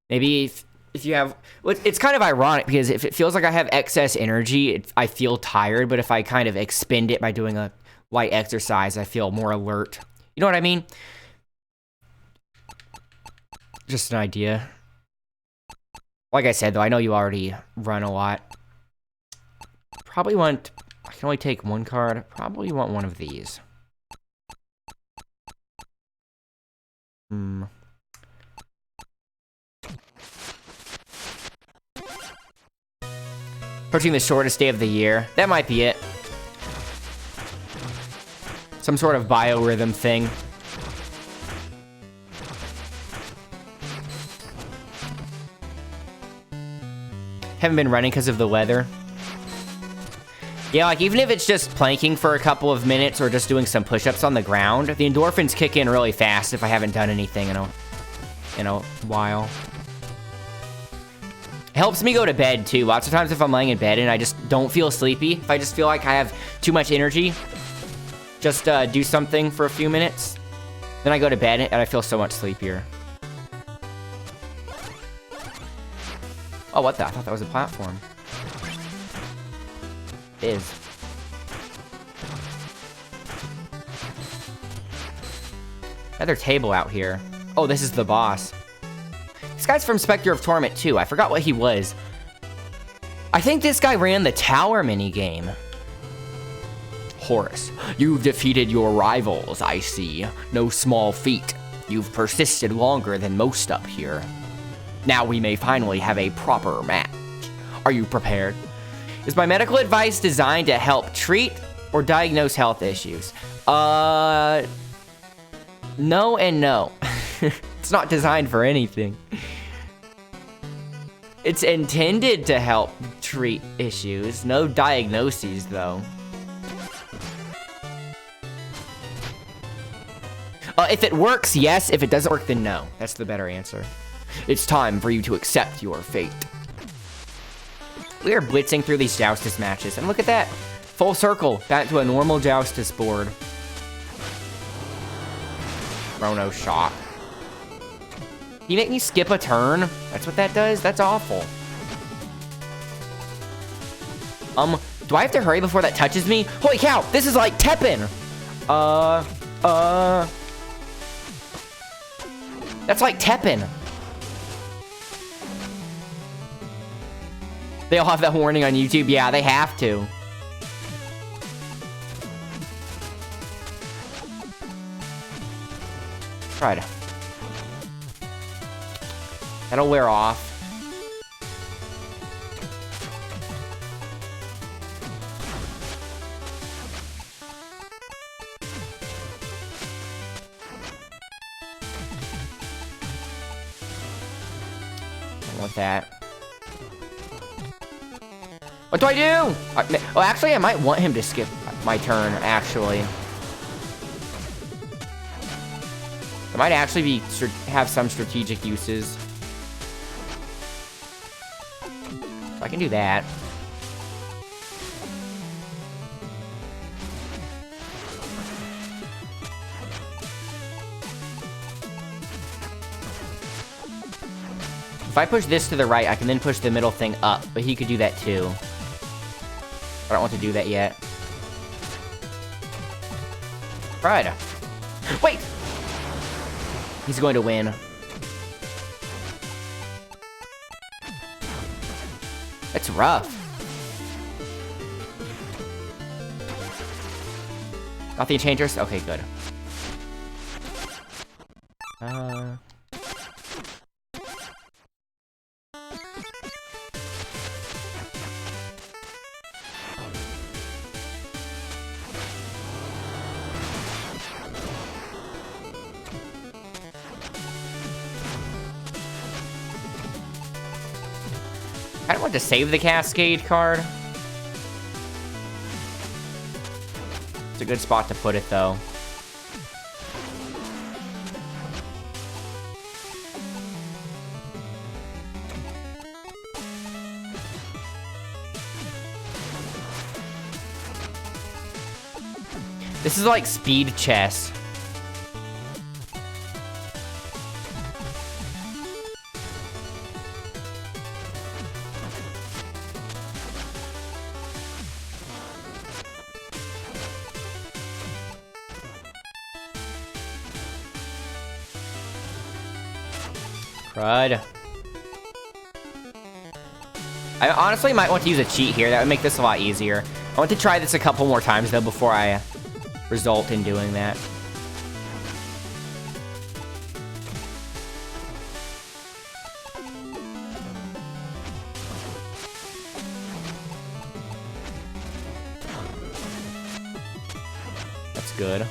Maybe if you have, well, it's kind of ironic because if it feels like I have excess energy, I feel tired, but if I kind of expend it by doing a light exercise, I feel more alert. You know what I mean? Just an idea. Like I said, though, I know you already run a lot. Probably want, I can only take one card. Probably want one of these. Approaching the shortest day of the year. That might be it. Some sort of biorhythm thing. Haven't been running because of the weather. Yeah, like even if it's just planking for a couple of minutes or just doing some push-ups on the ground, the endorphins kick in really fast if I haven't done anything in a while. It helps me go to bed too. Lots of times if I'm laying in bed and I just don't feel sleepy, if I just feel like I have too much energy, just do something for a few minutes, then I go to bed and I feel so much sleepier. Oh, what the? I thought that was a platform. It is. Another table out here. Oh, this is the boss. This guy's from Spectre of Torment too. I forgot what he was. I think this guy ran the tower minigame. Horus, you've defeated your rivals, I see. No small feat. You've persisted longer than most up here. Now we may finally have a proper match. Are you prepared? Is my medical advice designed to help treat or diagnose health issues? No and no. It's not designed for anything. It's intended to help treat issues. No diagnoses, though. If it works, yes. If it doesn't work, then no. That's the better answer. It's time for you to accept your fate. We are blitzing through these Joustus matches, and look at that. Full circle, back to a normal Joustus board. Chrono Shock. You make me skip a turn? That's what that does? That's awful. Do I have to hurry before that touches me? Holy cow, this is like Teppen! That's like Teppen. They all have that warning on YouTube. Yeah, they have to. Right. That'll wear off. I want that. What do I do? Oh, actually, I might want him to skip my turn, actually. It might actually be have some strategic uses. So I can do that. If I push this to the right, I can then push the middle thing up, but he could do that too. I don't want to do that yet. Right. Wait! He's going to win. That's rough. Got the Enchantress? Okay, good. I don't want to save the Cascade card. It's a good spot to put it, though. This is like speed chess. Crud. I honestly might want to use a cheat here. That would make this a lot easier. I want to try this a couple more times, though, before I result in doing that. That's good.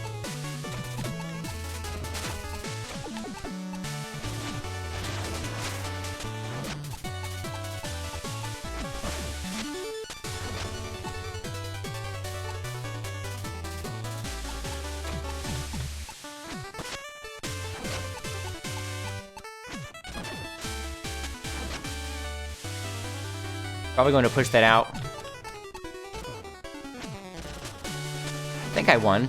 Probably going to push that out. I think I won.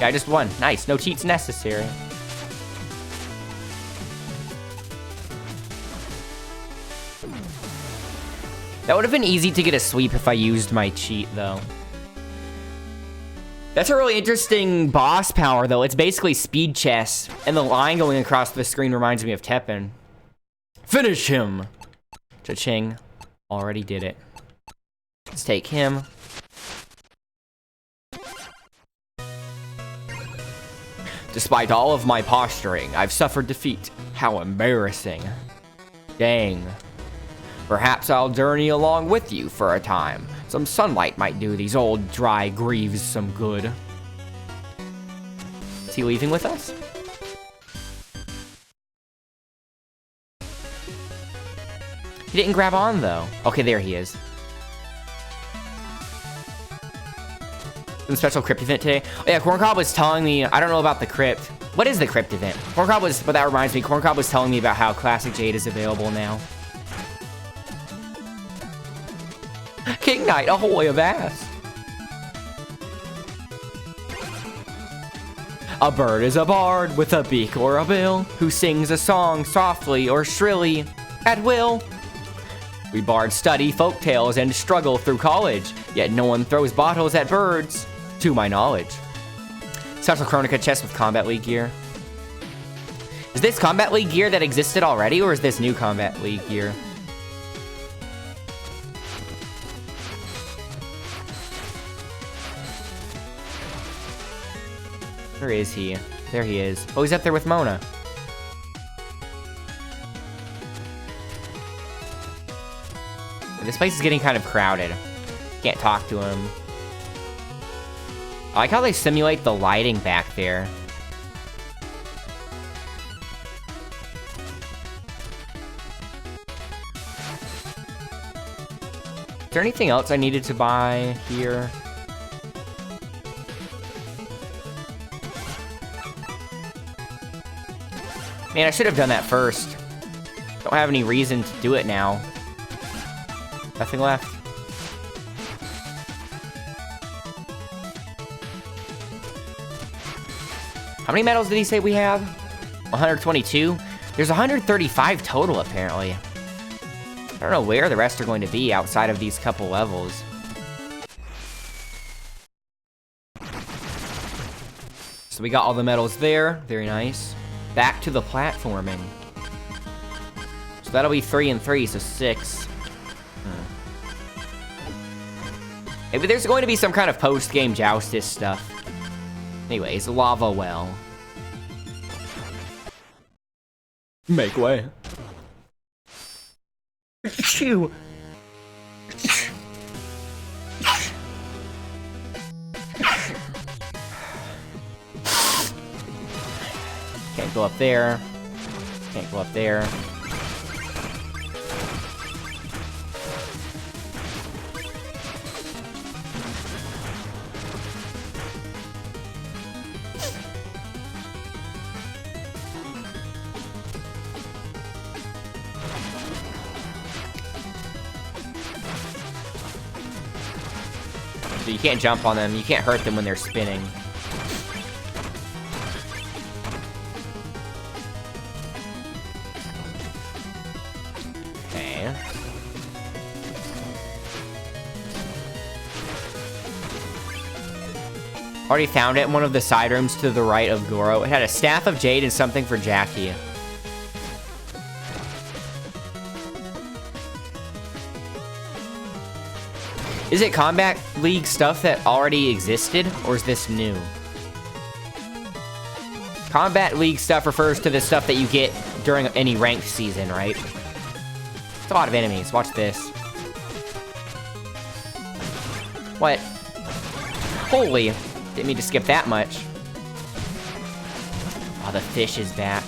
Yeah, I just won. Nice. No cheats necessary. That would have been easy to get a sweep if I used my cheat, though. That's a really interesting boss power, though. It's basically speed chess, and the line going across the screen reminds me of Teppen. Finish him! Cha-ching. Already did it. Let's take him. Despite all of my posturing, I've suffered defeat. How embarrassing. Dang. Perhaps I'll journey along with you for a time. Some sunlight might do these old dry greaves some good. Is he leaving with us? He didn't grab on, though. Okay, there he is. Some special crypt event today. Oh, yeah, Corncob was telling me... I don't know about the crypt. What is the crypt event? Corncob was... But that reminds me, Corncob was telling me about how Classic Jade is available now. King Knight, ahoy avast! A bird is a bard with a beak or a bill, who sings a song softly or shrilly, at will. We bards study folk tales and struggle through college, yet no one throws bottles at birds, to my knowledge. Special Chronica chest with Combat League gear. Is this Combat League gear that existed already, or is this new Combat League gear? Where is he? There he is. Oh, he's up there with Mona. This place is getting kind of crowded. Can't talk to him. I like how they simulate the lighting back there. Is there anything else I needed to buy here? Man, I should have done that first. Don't have any reason to do it now. Nothing left. How many medals did he say we have? 122? There's 135 total, apparently. I don't know where the rest are going to be outside of these couple levels. So we got all the medals there. Very nice. Back to the platforming. So that'll be 3 and 3, so 6. Maybe there's going to be some kind of post-game Joustus stuff. Anyways, lava well. Make way. Phew. Can't go up there. Can't go up there. So you can't jump on them. You can't hurt them when they're spinning. Okay. Already found it in one of the side rooms to the right of Goro. It had a Staff of Jade and something for Jackie. Is it Combat League stuff that already existed, or is this new? Combat League stuff refers to the stuff that you get during any ranked season, right? It's a lot of enemies. Watch this. What? Holy. Didn't mean to skip that much. Oh, the fish is back.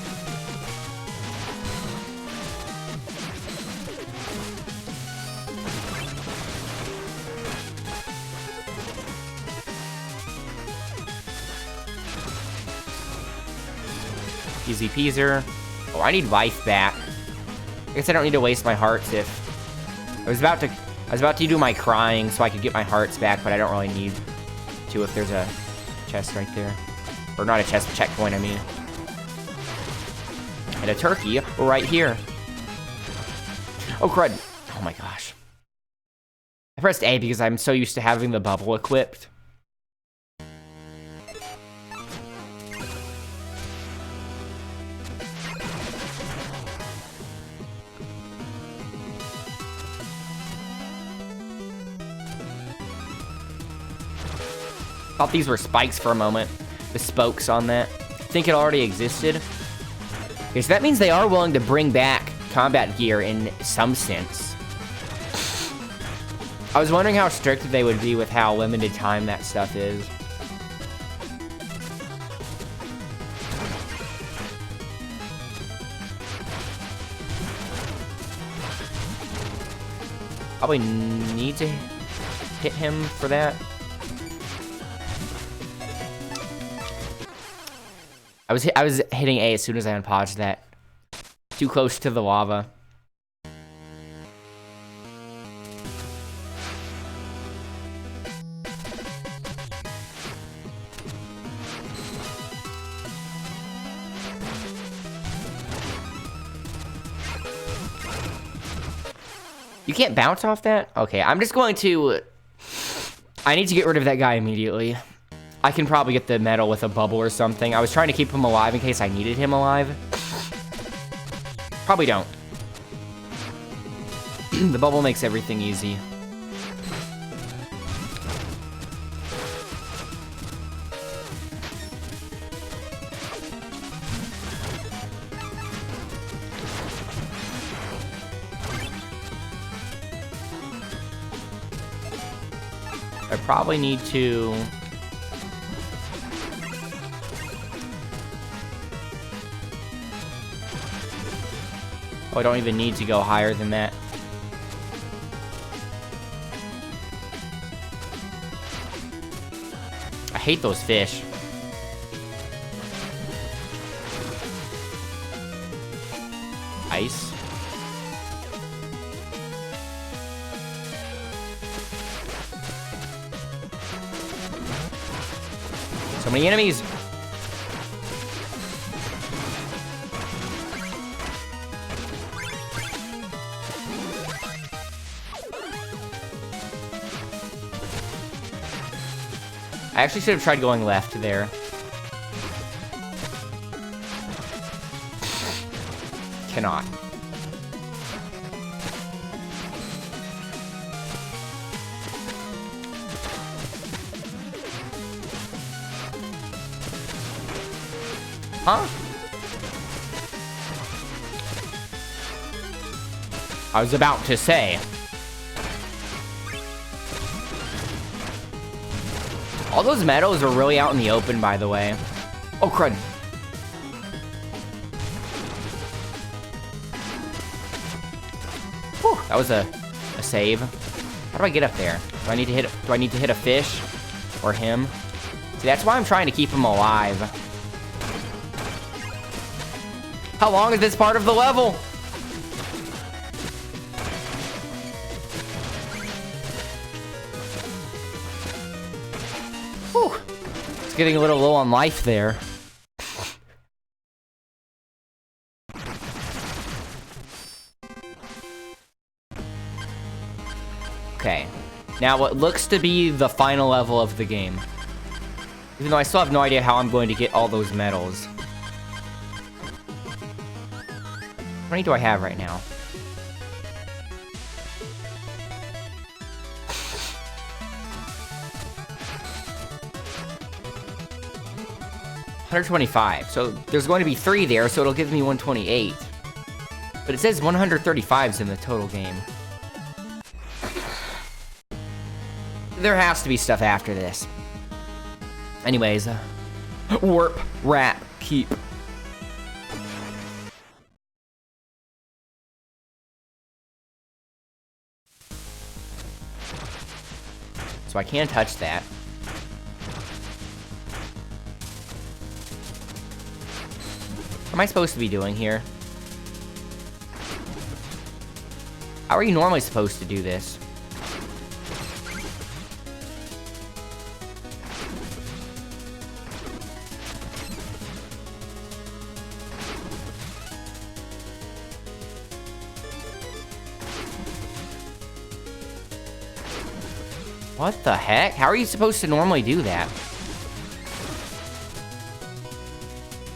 Easy peaser. Oh, I need life back. I guess I don't need to waste my hearts if... I was about to do my crying so I could get my hearts back, but I don't really need to if there's a chest right there. Or not a chest, checkpoint, I mean. And a turkey right here. Oh, crud. Oh my gosh. I pressed A because I'm so used to having the bubble equipped. Thought these were spikes for a moment. The spokes on that. I think it already existed. Okay, so that means they are willing to bring back combat gear in some sense. I was wondering how strict they would be with how limited time that stuff is. Probably need to hit him for that. I was hitting A as soon as I unpaused that. Too close to the lava. You can't bounce off that? Okay, I'm just going to... I need to get rid of that guy immediately. I can probably get the medal with a bubble or something. I was trying to keep him alive in case I needed him alive. Probably don't. The bubble makes everything easy. I probably need to... Oh, I don't even need to go higher than that. I hate those fish. Nice. So many enemies. I actually should have tried going left there. Cannot. Huh? I was about to say. All those meadows are really out in the open, by the way. Oh, crud. Whew, that was a save. How do I get up there? Do I need to hit a fish? Or him? See, that's why I'm trying to keep him alive. How long is this part of the level? Whew. It's getting a little low on life there. Okay. Now what looks to be the final level of the game. Even though I still have no idea how I'm going to get all those medals. How many do I have right now? $125. So there's going to be 3 there, so it'll give me 128. But it says 135s in the total game. There has to be stuff after this. Anyways, warp, rat, keep. So I can't touch that. What am I supposed to be doing here? How are you normally supposed to do this? What the heck? How are you supposed to normally do that?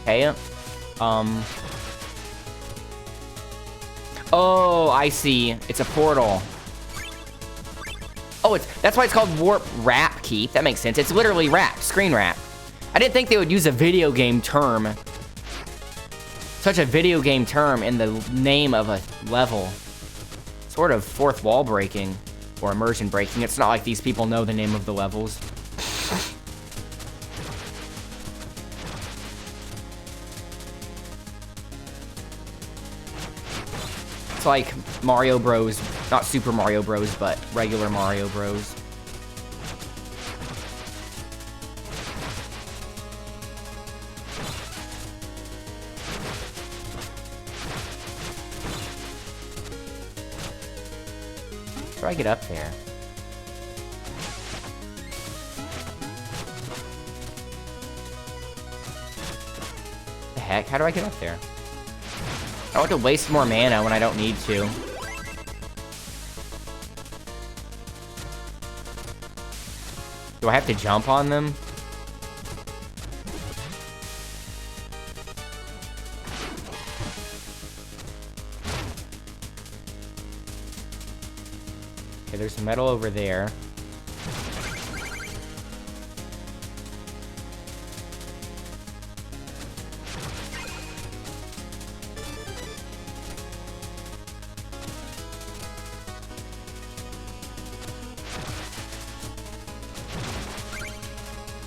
Okay, Oh, I see. It's a portal. Oh, that's why it's called warp wrap keep. That makes sense. It's literally wrap, screen wrap. I didn't think they would use a video game term. Such a video game term in the name of a level. Sort of fourth wall breaking. Or immersion breaking. It's not like these people know the name of the levels. It's like Mario Bros. Not Super Mario Bros, but regular Mario Bros. How do I get up there? The heck? How do I get up there? I don't want to waste more mana when I don't need to. Do I have to jump on them? Okay, there's some metal over there.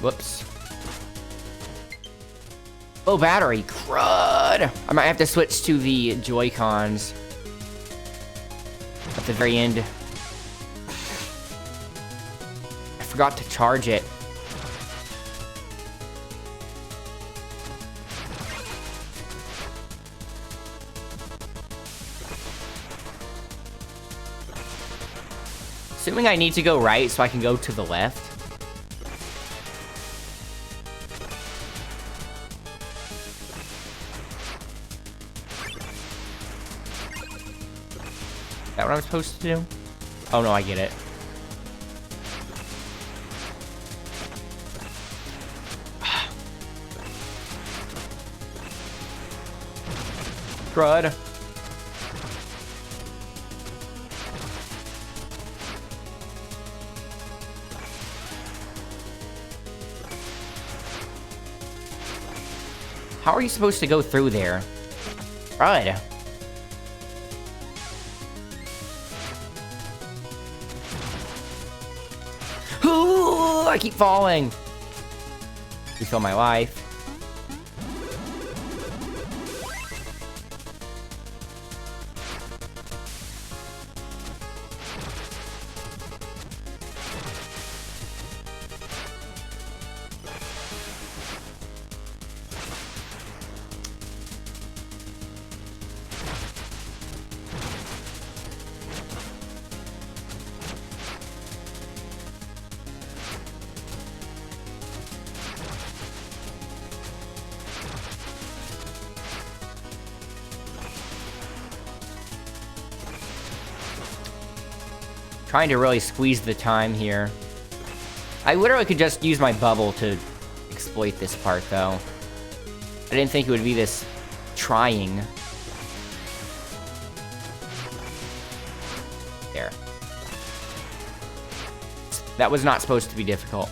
Whoops. Low battery. Crud! I might have to switch to the Joy-Cons at the very end. I forgot to charge it. Assuming I need to go right so I can go to the left. Is that what I'm supposed to do? Oh no, I get it. Crud. How are you supposed to go through there? Crud. Ooh, I keep falling. Refill my life. Trying to really squeeze the time here. I literally could just use my bubble to exploit this part, though. I didn't think it would be this trying. There. That was not supposed to be difficult.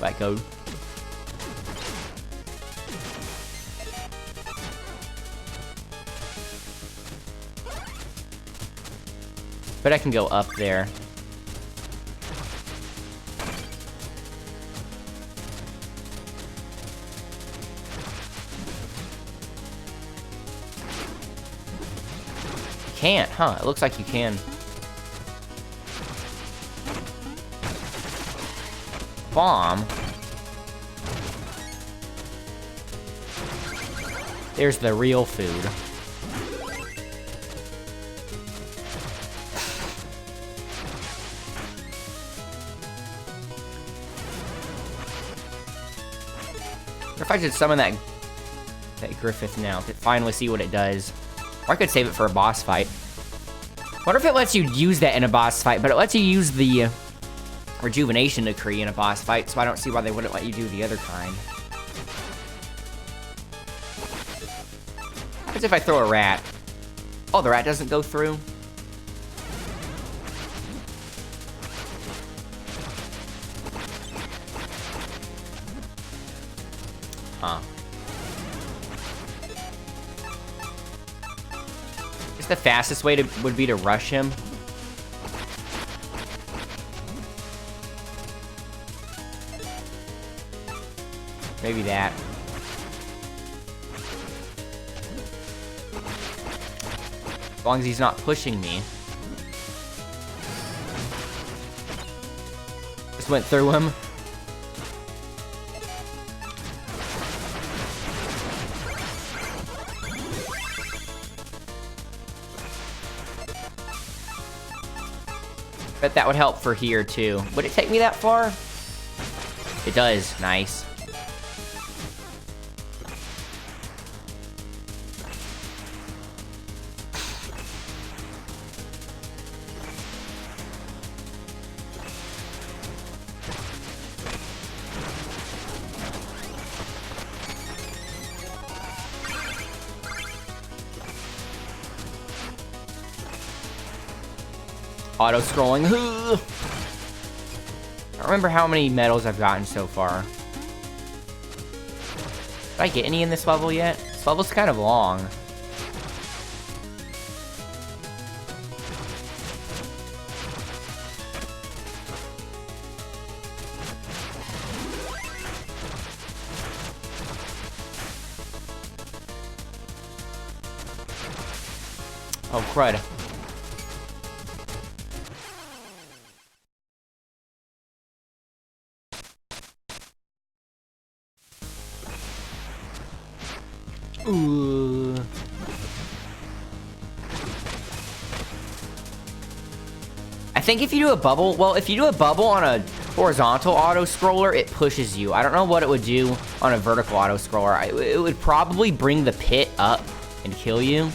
Let go. But I can go up there. Can't, huh? It looks like you can. Bomb. There's the real food. If I should summon that Griffith now to finally see what it does. Or I could save it for a boss fight. Wonder if it lets you use that in a boss fight, but it lets you use the rejuvenation decree in a boss fight, so I don't see why they wouldn't let you do the other kind. What happens if I throw a rat? Oh, the rat doesn't go through? Huh. Guess the fastest way would be to rush him. Maybe that. As long as he's not pushing me. Just went through him. Bet that would help for here, too. Would it take me that far? It does. Nice. Auto-scrolling. I don't remember how many medals I've gotten so far. Did I get any in this level yet? This level's kind of long. Oh, crud. I think if you do a bubble, well, if you do a bubble on a horizontal auto-scroller, it pushes you. I don't know what it would do on a vertical auto-scroller. It would probably bring the pit up and kill you.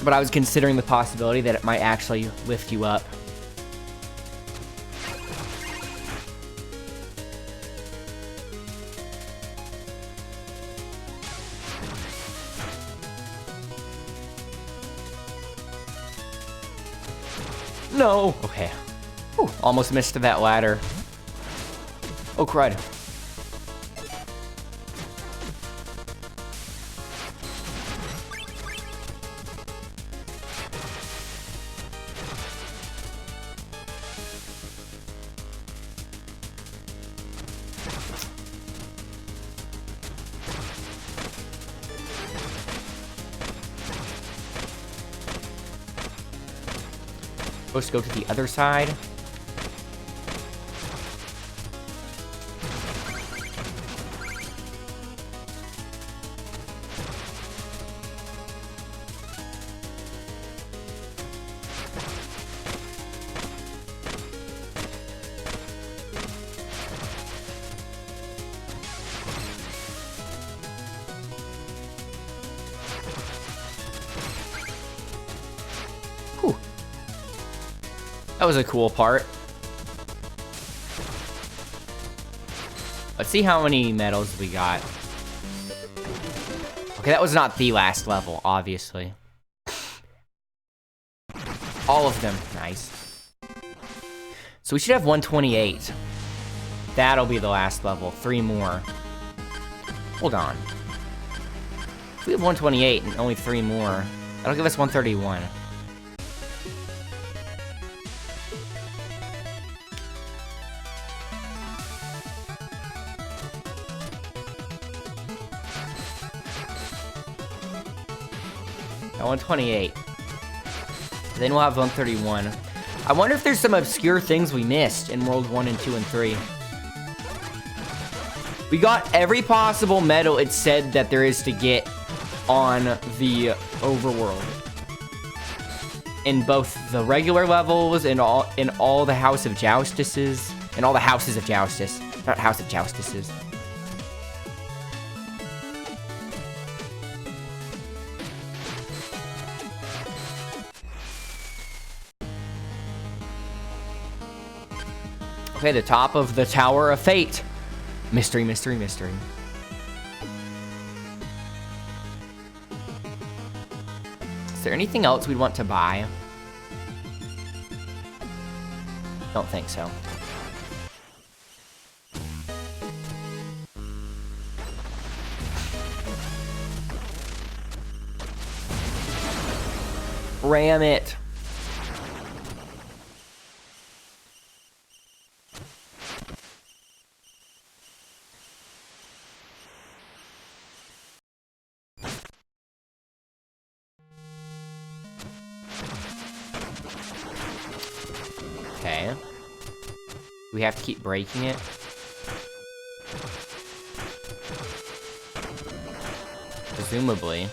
But I was considering the possibility that it might actually lift you up. No! Okay. Whew, almost missed that ladder. Oh, crud. Supposed to go to the other side. That was a cool part. Let's see how many medals we got. Okay, that was not the last level, obviously. All of them. Nice. So we should have 128. That'll be the last level. 3 more. Hold on. If we have 128 and only 3 more, that'll give us 131. At 128. Then we'll have 131. I wonder if there's some obscure things we missed in World 1 and 2 and 3. We got every possible medal it said that there is to get on the overworld. In both the regular levels and all the House of Joustuses. And all the Houses of Joustus. Not House of Joustuses. Okay, the top of the Tower of Fate. Mystery, mystery, mystery. Is there anything else we'd want to buy? Don't think so. Ram it. Okay. We have to keep breaking it. Presumably.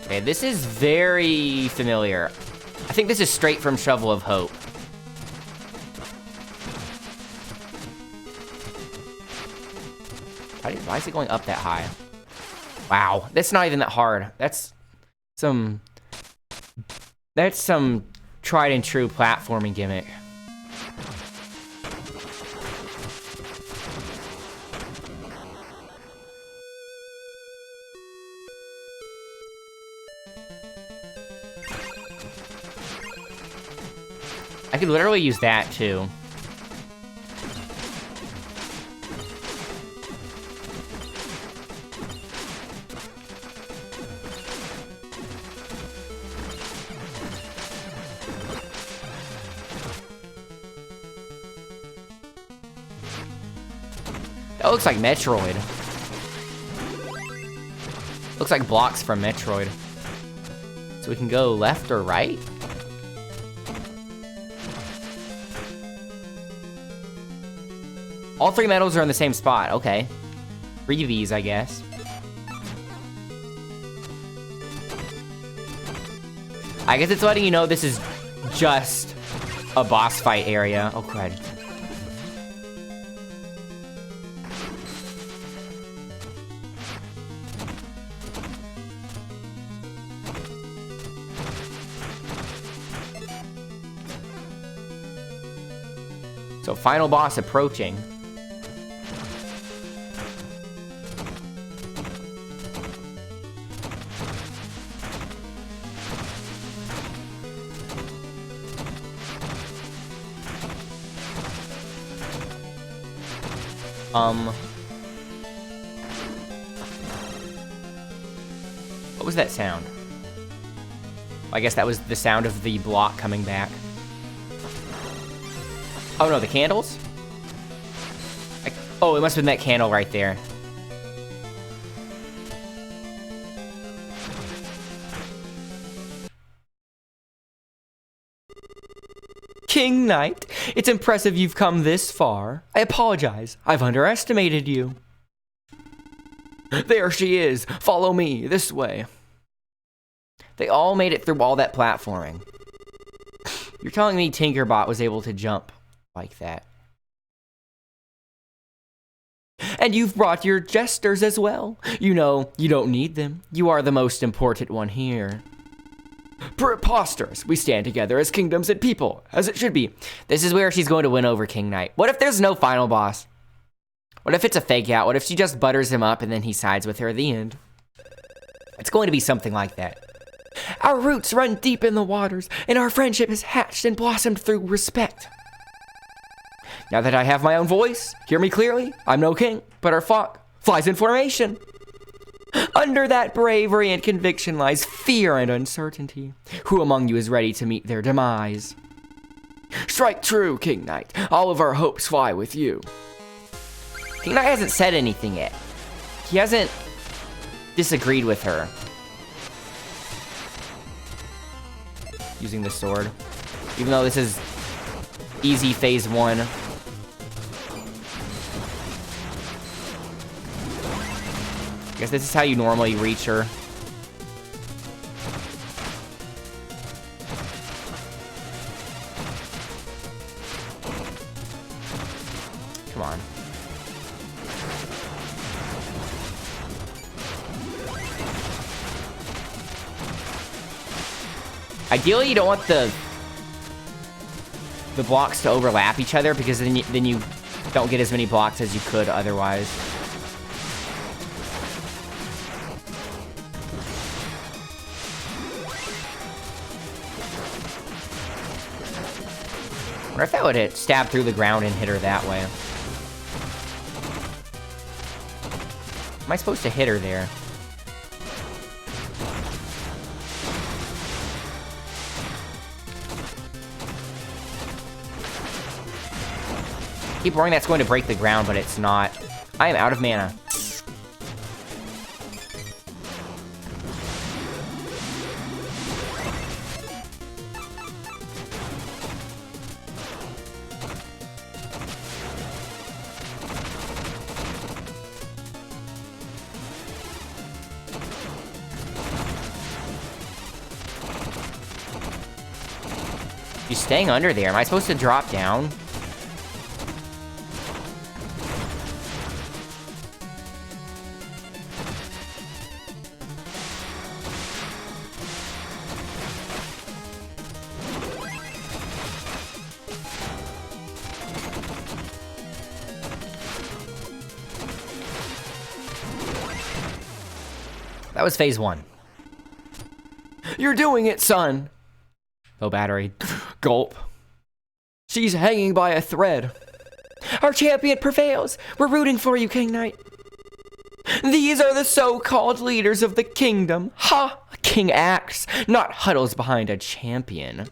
Okay, this is very familiar. I think this is straight from Shovel of Hope. Why is it going up that high? Wow, that's not even that hard. That's some tried and true platforming gimmick. I could literally use that too. That looks like Metroid. Looks like blocks from Metroid. So we can go left or right? All 3 medals are in the same spot. Okay. 3 of these, I guess. I guess it's letting you know this is just a boss fight area. Oh, crud. So, final boss approaching. What was that sound? I guess that was the sound of the block coming back. Oh no, the candles? Oh, it must have been that candle right there. King Knight, it's impressive you've come this far. I apologize, I've underestimated you. There she is. Follow me, this way. They all made it through all that platforming. You're telling me Tinkerbot was able to jump like that? And you've brought your jesters as well. You know, you don't need them. You are the most important one here. Preposterous. We stand together as kingdoms and people, as it should be. This is where she's going to win over King Knight. What if there's no final boss? What if it's a fake out? What if she just butters him up and then he sides with her at the end? It's going to be something like that. Our roots run deep in the waters, and our friendship has hatched and blossomed through respect. Now that I have my own voice, hear me clearly. I'm no king, but our flock flies in formation. Under that bravery and conviction lies fear and uncertainty. Who among you is ready to meet their demise? Strike true, King Knight. All of our hopes fly with you. King Knight hasn't said anything yet. He hasn't disagreed with her. Using the sword. Even though this is easy phase 1. I guess this is how you normally reach her. Come on. Ideally, you don't want the blocks to overlap each other, because then you don't get as many blocks as you could otherwise. I wonder if that would hit, stab through the ground and hit her that way. Am I supposed to hit her there? Keep worrying that's going to break the ground, but it's not. I am out of mana. She's staying under there. Am I supposed to drop down? That was phase 1. You're doing it, son! Low battery. Gulp. She's hanging by a thread. Our champion prevails. We're rooting for you, King Knight. These are the so-called leaders of the kingdom. Ha! A king acts, not huddles behind a champion.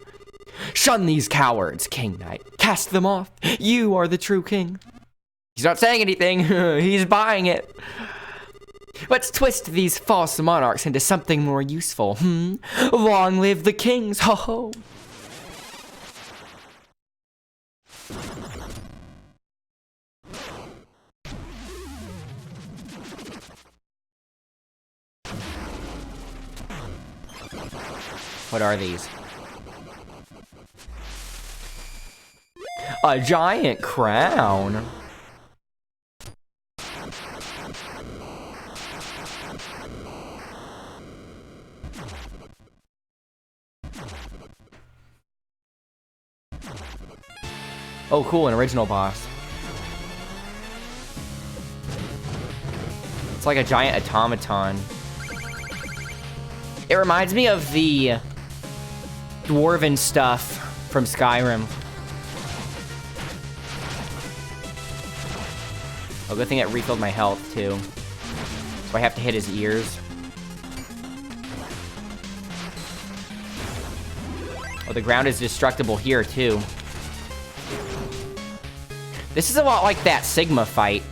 Shun these cowards, King Knight. Cast them off. You are the true king. He's not saying anything. He's buying it. Let's twist these false monarchs into something more useful. Long live the kings, ho ho! What are these? A giant crown. Oh, cool, an original boss. It's like a giant automaton. It reminds me of the dwarven stuff from Skyrim. Oh, good thing it refilled my health, too. So I have to hit his ears. Oh, the ground is destructible here, too. This is a lot like that Sigma fight.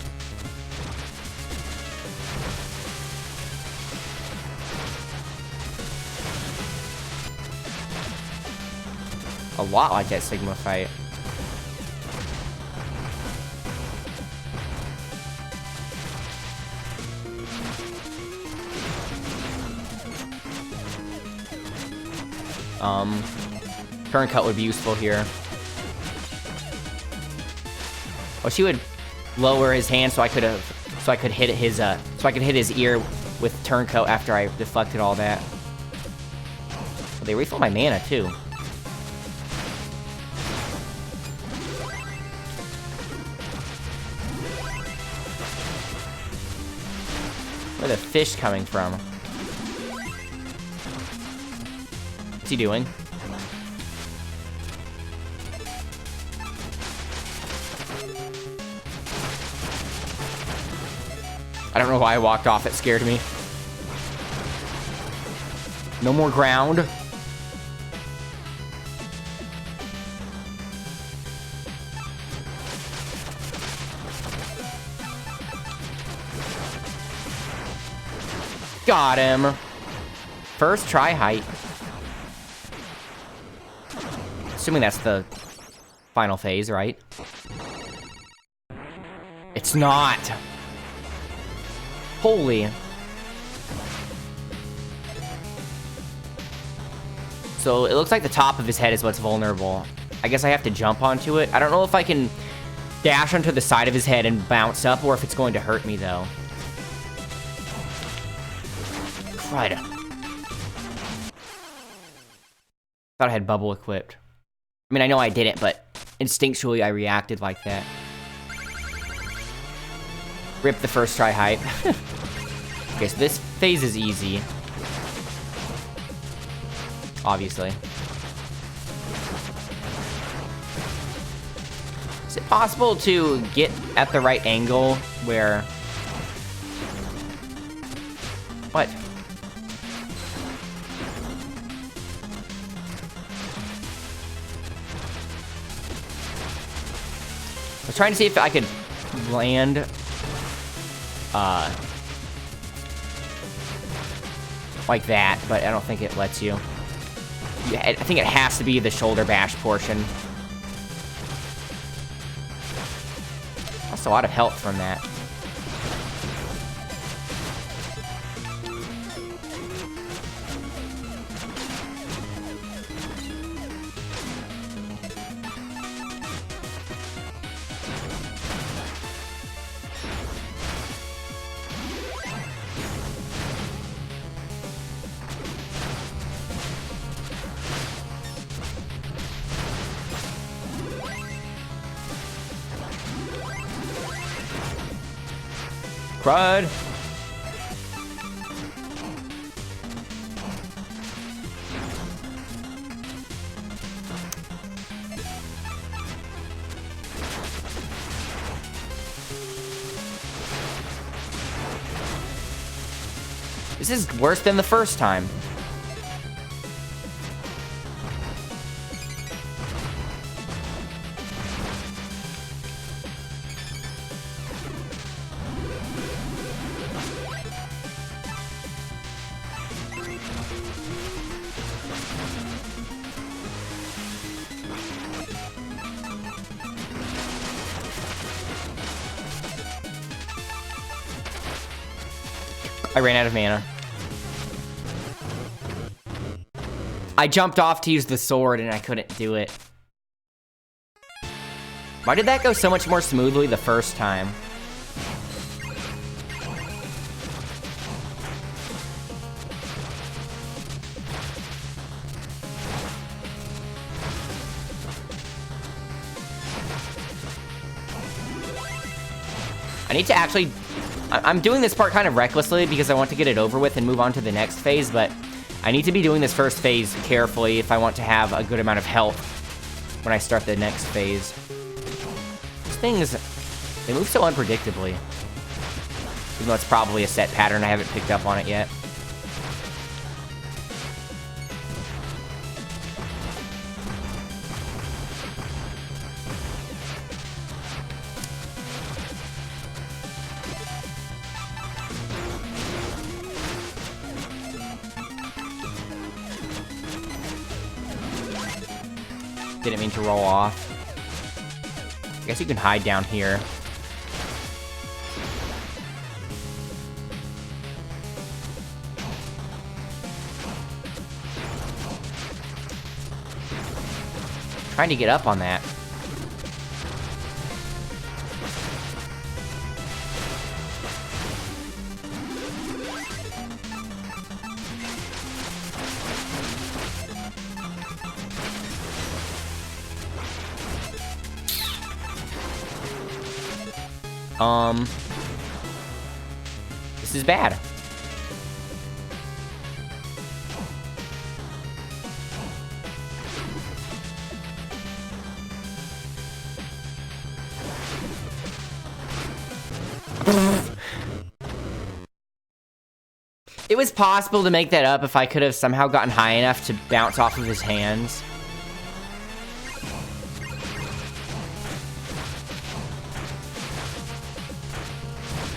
A lot like that Sigma fight. Turncut would be useful here. Oh, she would lower his hand so I could hit his ear with Turncoat after I deflected all that. Well, they refill my mana too. Where are the fish coming from? What's he doing? I don't know why I walked off, it scared me. No more ground. Got him. First try height. Assuming that's the final phase, right? It's not. Holy. So it looks like the top of his head is what's vulnerable. I guess I have to jump onto it. I don't know if I can dash onto the side of his head and bounce up, or if it's going to hurt me, though. Crud. Thought I had bubble equipped. I mean, I know I didn't, but instinctually I reacted like that. Rip the first try height. Okay, so this phase is easy. Obviously. Is it possible to get at the right angle where... What? I was trying to see if I could land... like that, but I don't think it lets you. Yeah, I think it has to be the shoulder bash portion. Lost a lot of health from that. Crud! This is worse than the first time. I ran out of mana. I jumped off to use the sword and I couldn't do it. Why did that go so much more smoothly the first time? I need to actually... I'm doing this part kind of recklessly because I want to get it over with and move on to the next phase, but I need to be doing this first phase carefully if I want to have a good amount of health when I start the next phase. These things, they move so unpredictably. Even though it's probably a set pattern, I haven't picked up on it yet. Didn't mean to roll off. I guess you can hide down here. Trying to get up on that. This is bad. It was possible to make that up if I could have somehow gotten high enough to bounce off of his hands.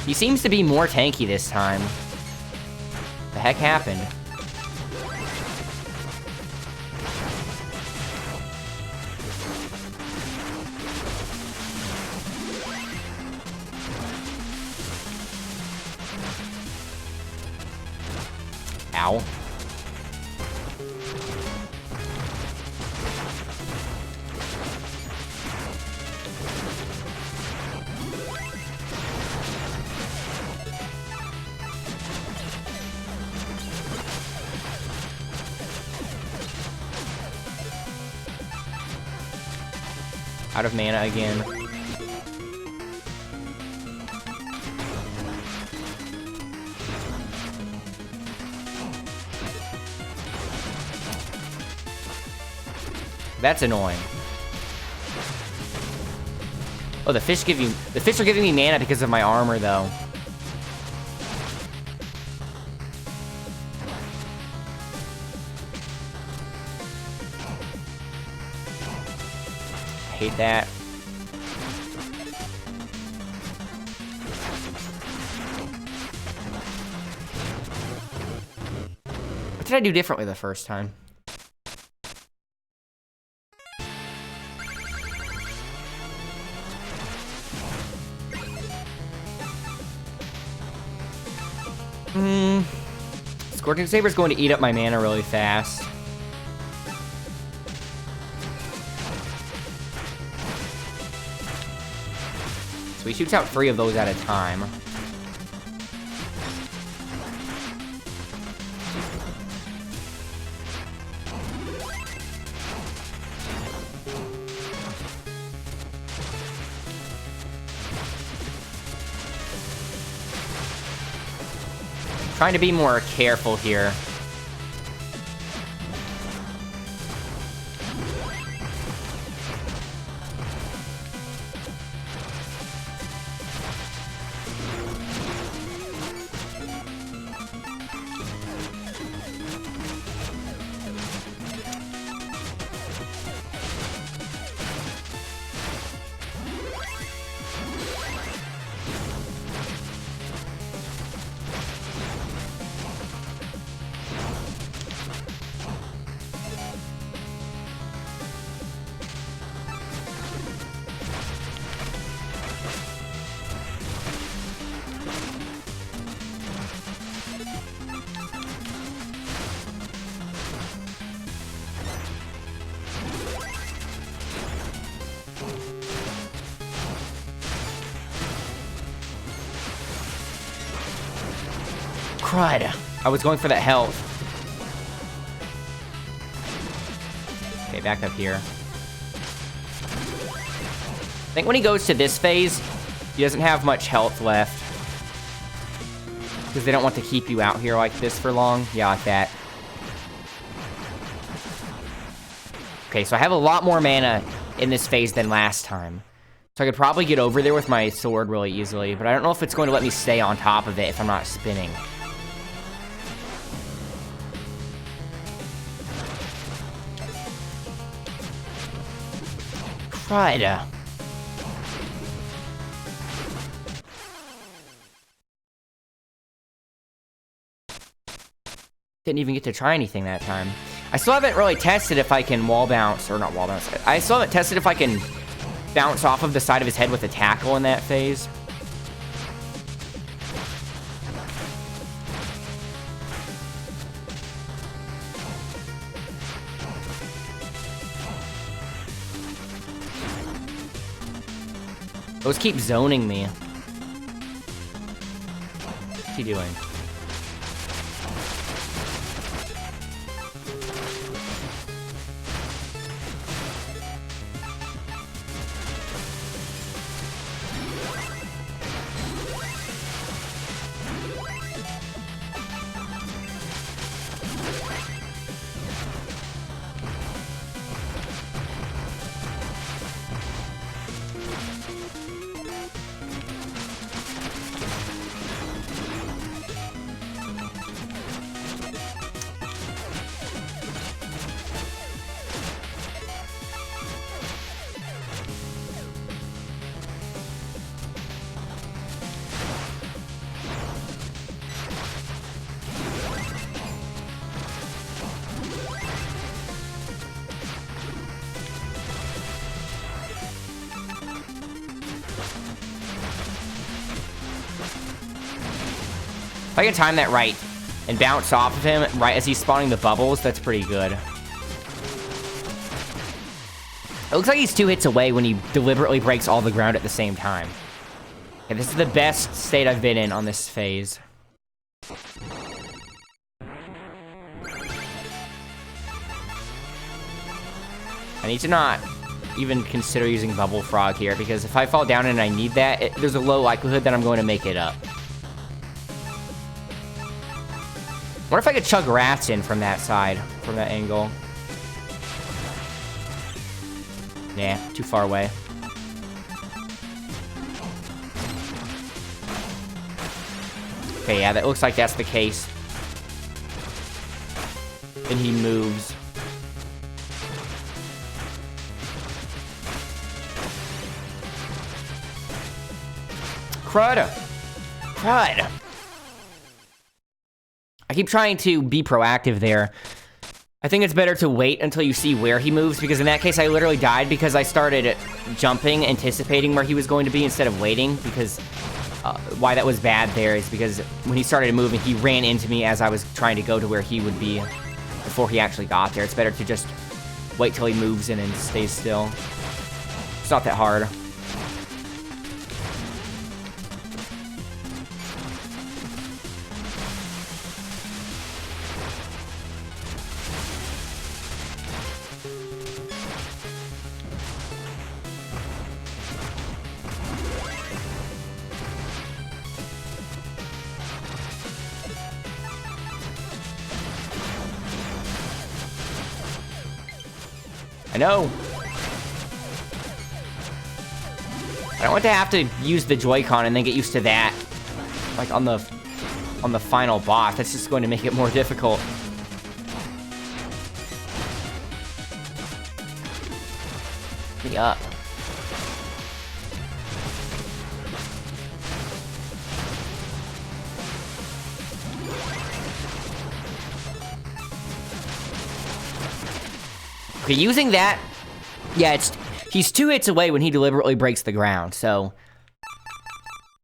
He seems to be more tanky this time. The heck happened? Ow. Out of mana again. That's annoying. Oh, the fish are giving me mana because of my armor, though. Hate that. What did I do differently the first time? Scorching Saber's going to eat up my mana really fast. So he shoots out 3 of those at a time. Trying to be more careful here. Crud. I was going for that health. Okay, back up here. I think when he goes to this phase, he doesn't have much health left. Because they don't want to keep you out here like this for long. Yeah, like that. Okay, so I have a lot more mana in this phase than last time. So I could probably get over there with my sword really easily, but I don't know if it's going to let me stay on top of it if I'm not spinning. Crud. Didn't even get to try anything that time. I still haven't really tested if I can wall bounce, or not wall bounce. I still haven't tested if I can bounce off of the side of his head with a tackle in that phase. Those keep zoning me. What's he doing? If I can time that right and bounce off of him right as he's spawning the bubbles, that's pretty good. It looks like he's 2 hits away when he deliberately breaks all the ground at the same time. Okay, this is the best state I've been in on this phase. I need to not even consider using Bubble Frog here, because if I fall down and I need that, there's a low likelihood that I'm going to make it up. What if I could chug rats in from that side, from that angle? Nah, too far away. Okay, yeah, that looks like that's the case. Then he moves. Crud! Crud! I keep trying to be proactive there. I think it's better to wait until you see where he moves, because in that case I literally died because I started jumping, anticipating where he was going to be instead of waiting, because why that was bad there is because when he started moving, he ran into me as I was trying to go to where he would be before he actually got there. It's better to just wait till he moves in and stays still. It's not that hard. I know. I don't want to have to use the Joy-Con and then get used to that. Like on the final boss. That's just going to make it more difficult. Me up. Okay, using that, yeah, he's 2 hits away when he deliberately breaks the ground, so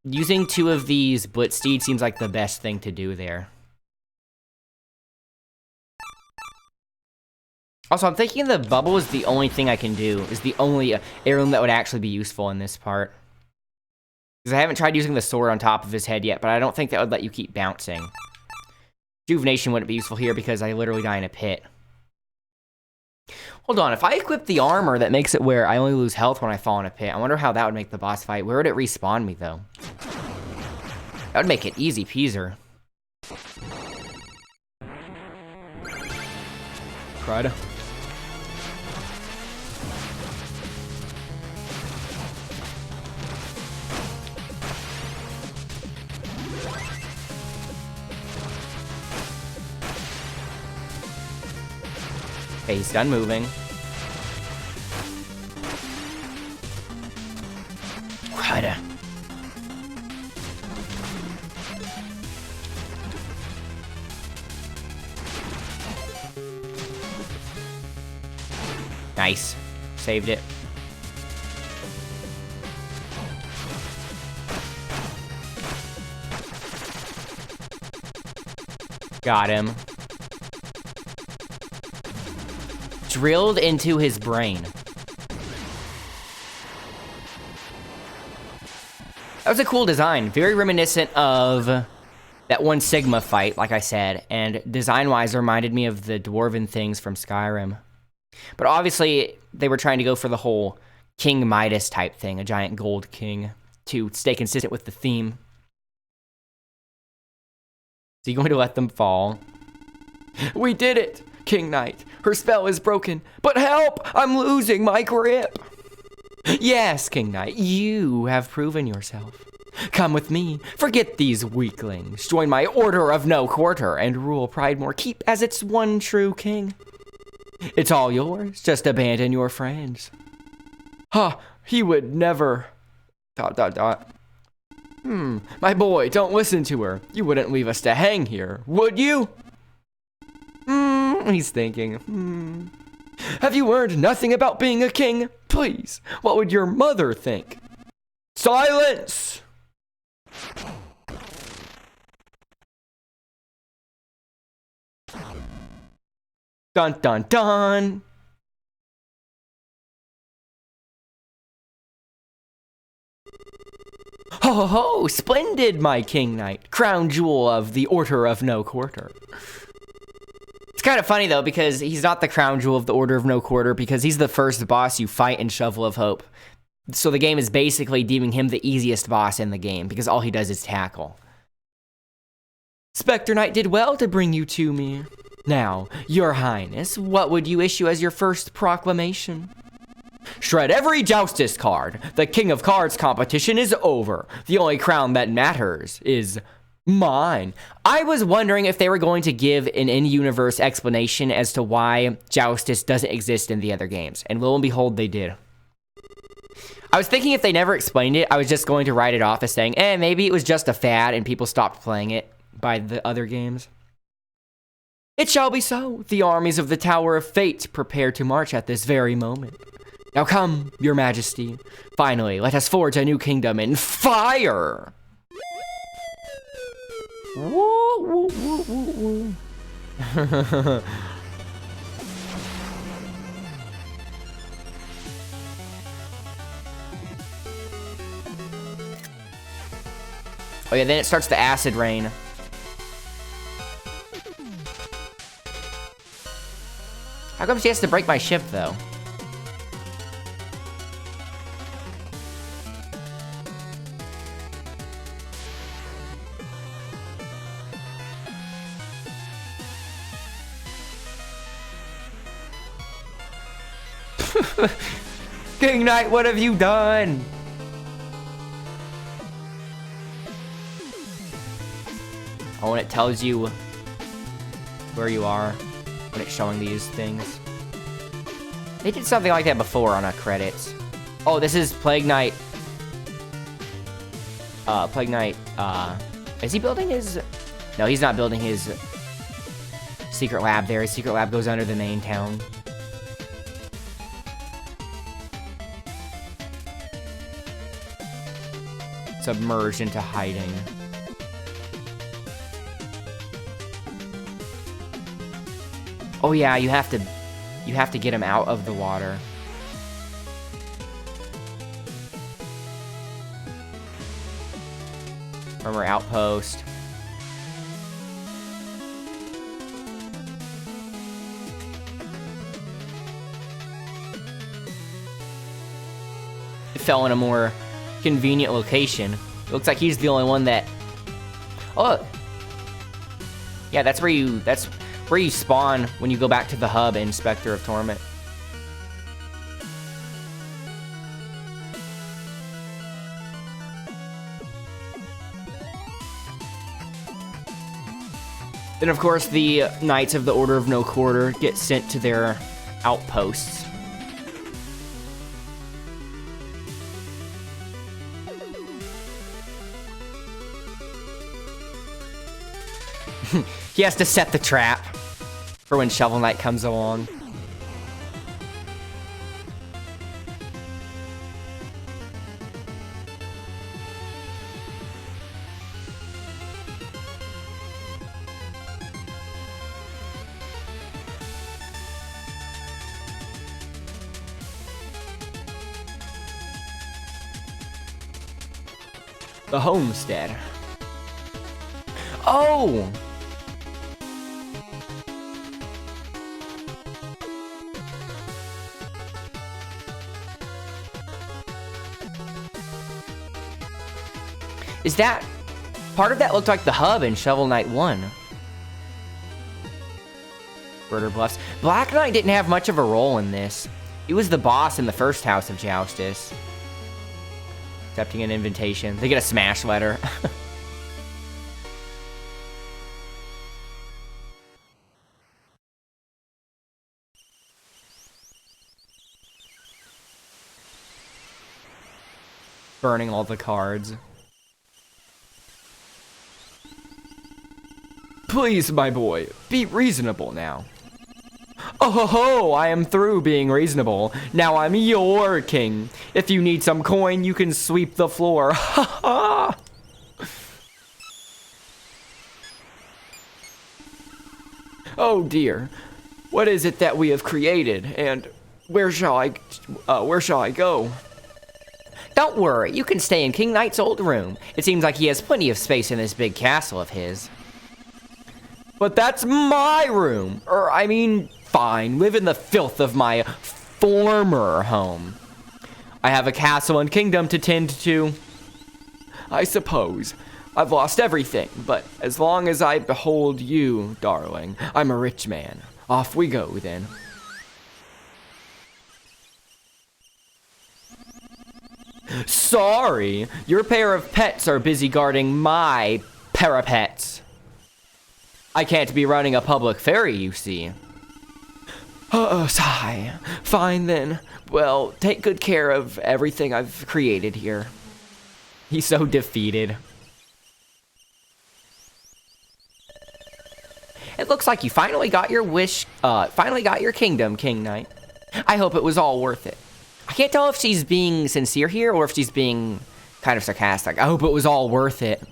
using 2 of these Blitzsteed seems like the best thing to do there. Also, I'm thinking the bubble is the only thing I can do, is the only heirloom that would actually be useful in this part. Because I haven't tried using the sword on top of his head yet, but I don't think that would let you keep bouncing. Rejuvenation wouldn't be useful here because I literally die in a pit. Hold on, if I equip the armor that makes it where I only lose health when I fall in a pit, I wonder how that would make the boss fight. Where would it respawn me, though? That would make it easy peaser. Crud. Okay, he's done moving. Crud. Nice. Saved it. Got him. Drilled into his brain. That was a cool design. Very reminiscent of that one Sigma fight, like I said. And design-wise, reminded me of the dwarven things from Skyrim. But obviously, they were trying to go for the whole King Midas type thing. A giant gold king to stay consistent with the theme. So you're going to let them fall. We did it! King Knight, her spell is broken, but help! I'm losing my grip! Yes, King Knight, you have proven yourself. Come with me, forget these weaklings, join my Order of No Quarter, and rule Pridemore Keep as its one true king. It's all yours, just abandon your friends. Ha, he would never... ... My boy, don't listen to her. You wouldn't leave us to hang here, would you? He's thinking, Have you learned nothing about being a king? Please, what would your mother think? Silence! Dun dun dun! Ho ho ho! Splendid, my King Knight, crown jewel of the Order of No Quarter. It's kind of funny, though, because he's not the crown jewel of the Order of No Quarter, because he's the first boss you fight in Shovel of Hope. So the game is basically deeming him the easiest boss in the game, because all he does is tackle. Spectre Knight did well to bring you to me. Now, Your Highness, what would you issue as your first proclamation? Shred every Joustus card. The King of Cards competition is over. The only crown that matters is... mine. I was wondering if they were going to give an in-universe explanation as to why Joustus doesn't exist in the other games, and lo and behold, they did. I was thinking if they never explained it, I was just going to write it off as saying, maybe it was just a fad and people stopped playing it by the other games. It shall be so. The armies of the Tower of Fate prepare to march at this very moment. Now come, Your Majesty. Finally, let us forge a new kingdom in fire! Woo, woo, woo, woo, woo. Oh yeah, then it starts the acid rain. How come she has to break my ship, though? King Knight, what have you done? Oh, when it tells you where you are, when it's showing these things. They did something like that before on our credits. Oh, this is Plague Knight. Plague Knight, is he building his... No, he's not building his secret lab there. His secret lab goes under the main town. Submerged into hiding. Oh yeah, you have to get him out of the water. Armor outpost. fell in a more convenient location. It looks like he's the only one that... Oh! Yeah, that's where you spawn when you go back to the hub in Spectre of Torment. Then, of course, the Knights of the Order of No Quarter get sent to their outposts. He has to set the trap for when Shovel Knight comes along. The homestead. Oh! Is that... Part of that looked like the hub in Shovel Knight 1. Birder Bluffs. Black Knight didn't have much of a role in this. He was the boss in the first House of Joustus. Accepting an invitation. They get a smash letter. Burning all the cards. Please, my boy, be reasonable now. Oh ho ho, I am through being reasonable. Now I'm your king. If you need some coin, you can sweep the floor. Ha ha! Oh dear. What is it that we have created, and where shall I go? Don't worry, you can stay in King Knight's old room. It seems like he has plenty of space in this big castle of his. But that's my room. I mean, fine, live in the filth of my former home. I have a castle and kingdom to tend to. I suppose. I've lost everything, but as long as I behold you, darling, I'm a rich man. Off we go, then. Sorry, your pair of pets are busy guarding my parapets. I can't be running a public ferry, you see. Sigh. Fine, then. Well, take good care of everything I've created here. He's so defeated. It looks like you finally got your wish, finally got your kingdom, King Knight. I hope it was all worth it. I can't tell if she's being sincere here or if she's being kind of sarcastic. I hope it was all worth it.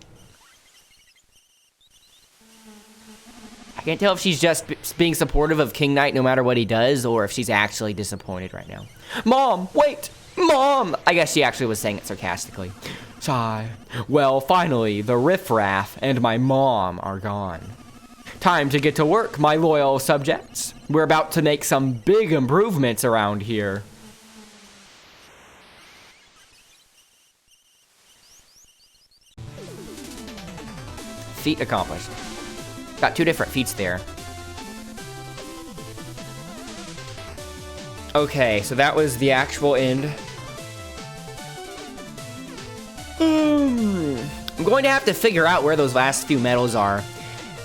I can't tell if she's just being supportive of King Knight no matter what he does, or if she's actually disappointed right now. Mom, wait! Mom! I guess she actually was saying it sarcastically. Sigh. Well, finally, the riffraff and my mom are gone. Time to get to work, my loyal subjects. We're about to make some big improvements around here. Feat accomplished. Got 2 different feats there. Okay, so that was the actual end. I'm going to have to figure out where those last few medals are,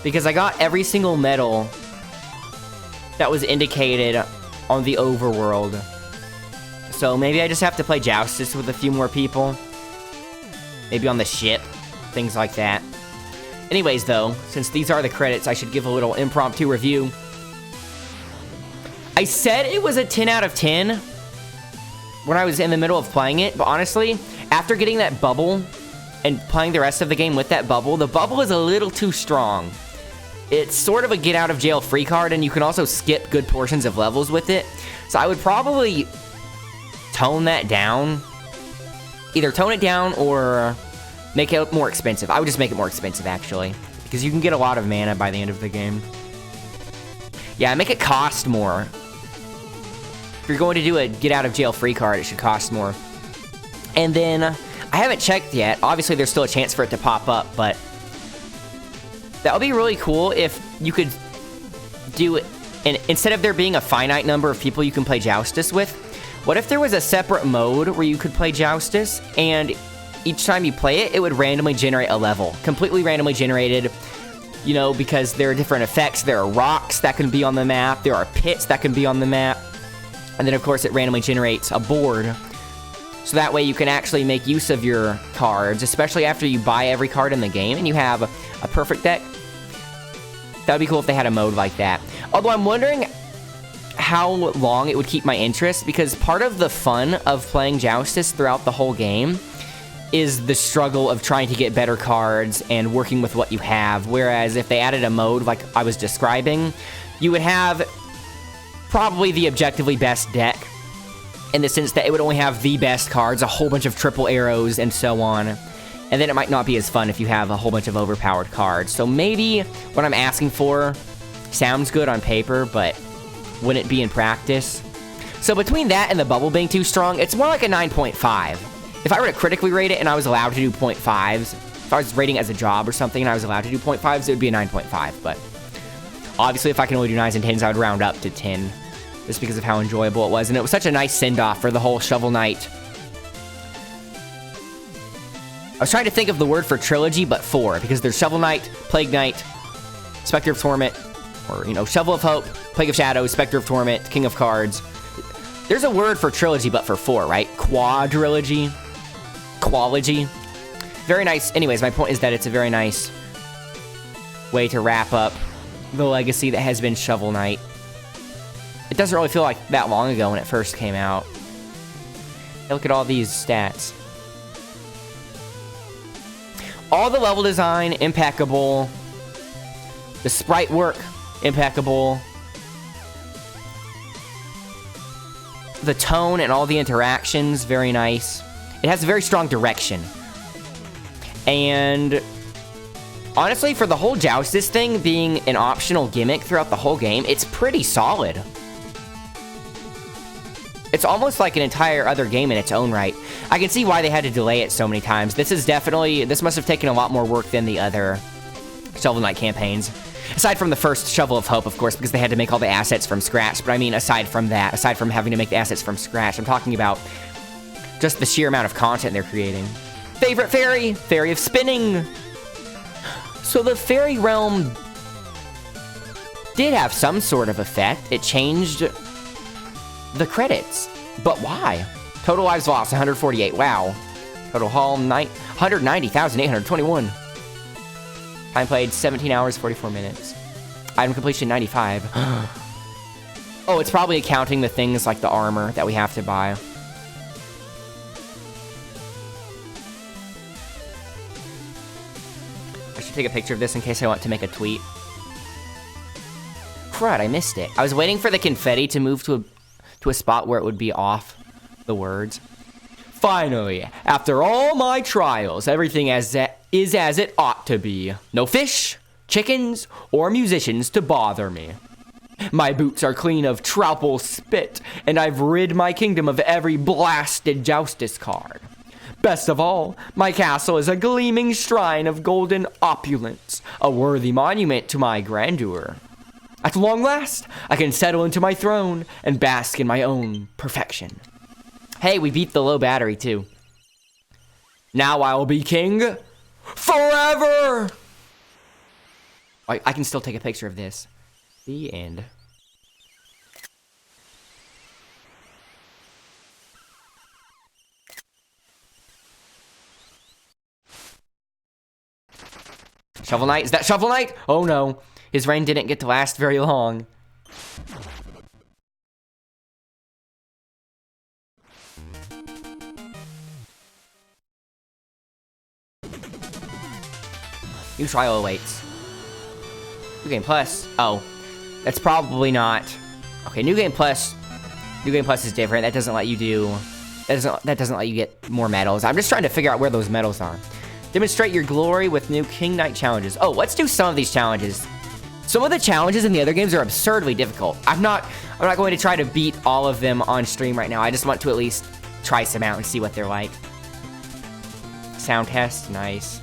because I got every single medal that was indicated on the overworld. So maybe I just have to play Joustus with a few more people. Maybe on the ship, things like that. Anyways, though, since these are the credits, I should give a little impromptu review. I said it was a 10 out of 10 when I was in the middle of playing it, but honestly, after getting that bubble and playing the rest of the game with that bubble, the bubble is a little too strong. It's sort of a get out of jail free card, and you can also skip good portions of levels with it. So I would probably tone that down. Either tone it down or make it more expensive. I would just make it more expensive, actually, because you can get a lot of mana by the end of the game. Yeah, make it cost more. If you're going to do a get out of jail free card, it should cost more. And then, I haven't checked yet. Obviously, there's still a chance for it to pop up, but that would be really cool if you could do it. And instead of there being a finite number of people you can play Joustus with, what if there was a separate mode where you could play Joustus, and each time you play it, it would randomly generate a level. Completely randomly generated, you know, because there are different effects. There are rocks that can be on the map. There are pits that can be on the map. And then, of course, it randomly generates a board. So that way you can actually make use of your cards, especially after you buy every card in the game and you have a perfect deck. That would be cool if they had a mode like that. Although I'm wondering how long it would keep my interest, because part of the fun of playing Joustus throughout the whole game is the struggle of trying to get better cards and working with what you have. Whereas if they added a mode like I was describing, you would have probably the objectively best deck, in the sense that it would only have the best cards, a whole bunch of triple arrows, and so on. And then it might not be as fun if you have a whole bunch of overpowered cards. So maybe what I'm asking for sounds good on paper, but wouldn't it be in practice? So between that and the bubble being too strong, it's more like a 9.5. If I were to critically rate it and I was allowed to do 0.5s, if I was rating as a job or something and I was allowed to do 0.5s, it would be a 9.5. But obviously, if I can only do 9s and 10s, I would round up to 10. Just because of how enjoyable it was. And it was such a nice send-off for the whole Shovel Knight. I was trying to think of the word for trilogy, but 4. Because there's Shovel Knight, Plague Knight, Spectre of Torment, or, you know, Shovel of Hope, Plague of Shadows, Spectre of Torment, King of Cards. There's a word for trilogy, but for 4, right? Quadrilogy. Qualogy. Very nice. Anyways, my point is that it's a very nice way to wrap up the legacy that has been Shovel Knight. It doesn't really feel like that long ago when it first came out. Hey, look at all these stats. All the level design, impeccable. The sprite work, impeccable. The tone and all the interactions, very nice. It has a very strong direction. And honestly, for the whole Joustus thing being an optional gimmick throughout the whole game, it's pretty solid. It's almost like an entire other game in its own right. I can see why they had to delay it so many times. This must have taken a lot more work than the other Shovel Knight campaigns. Aside from the first Shovel of Hope, of course, because they had to make all the assets from scratch. But I mean, aside from that, aside from having to make the assets from scratch, I'm talking about just the sheer amount of content they're creating. Favorite fairy? Fairy of Spinning. So the fairy realm did have some sort of effect. It changed the credits. But why? Total lives lost, 148. Wow. Total haul, 190,821. Time played, 17 hours, 44 minutes. Item completion, 95. Oh, it's probably counting the things like the armor that we have to buy. I should take a picture of this in case I want to make a tweet. Crud, I missed it. I was waiting for the confetti to move to a spot where it would be off the words. Finally, after all my trials, everything is as it ought to be. No fish, chickens, or musicians to bother me. My boots are clean of Troupple spit, and I've rid my kingdom of every blasted Joustus card. Best of all, my castle is a gleaming shrine of golden opulence, a worthy monument to my grandeur. At long last, I can settle into my throne and bask in my own perfection. Hey, we beat the low battery, too. Now I'll be king forever! I can still take a picture of this. The end. Shovel Knight? Is that Shovel Knight? Oh no. His reign didn't get to last very long. New trial awaits. New Game Plus. Oh, that's probably not. Okay, New Game Plus. New Game Plus is different. That doesn't let you do. That doesn't let you get more medals. I'm just trying to figure out where those medals are. Demonstrate your glory with new King Knight challenges. Oh, let's do some of these challenges. Some of the challenges in the other games are absurdly difficult. I'm not going to try to beat all of them on stream right now. I just want to at least try some out and see what they're like. Sound test, nice.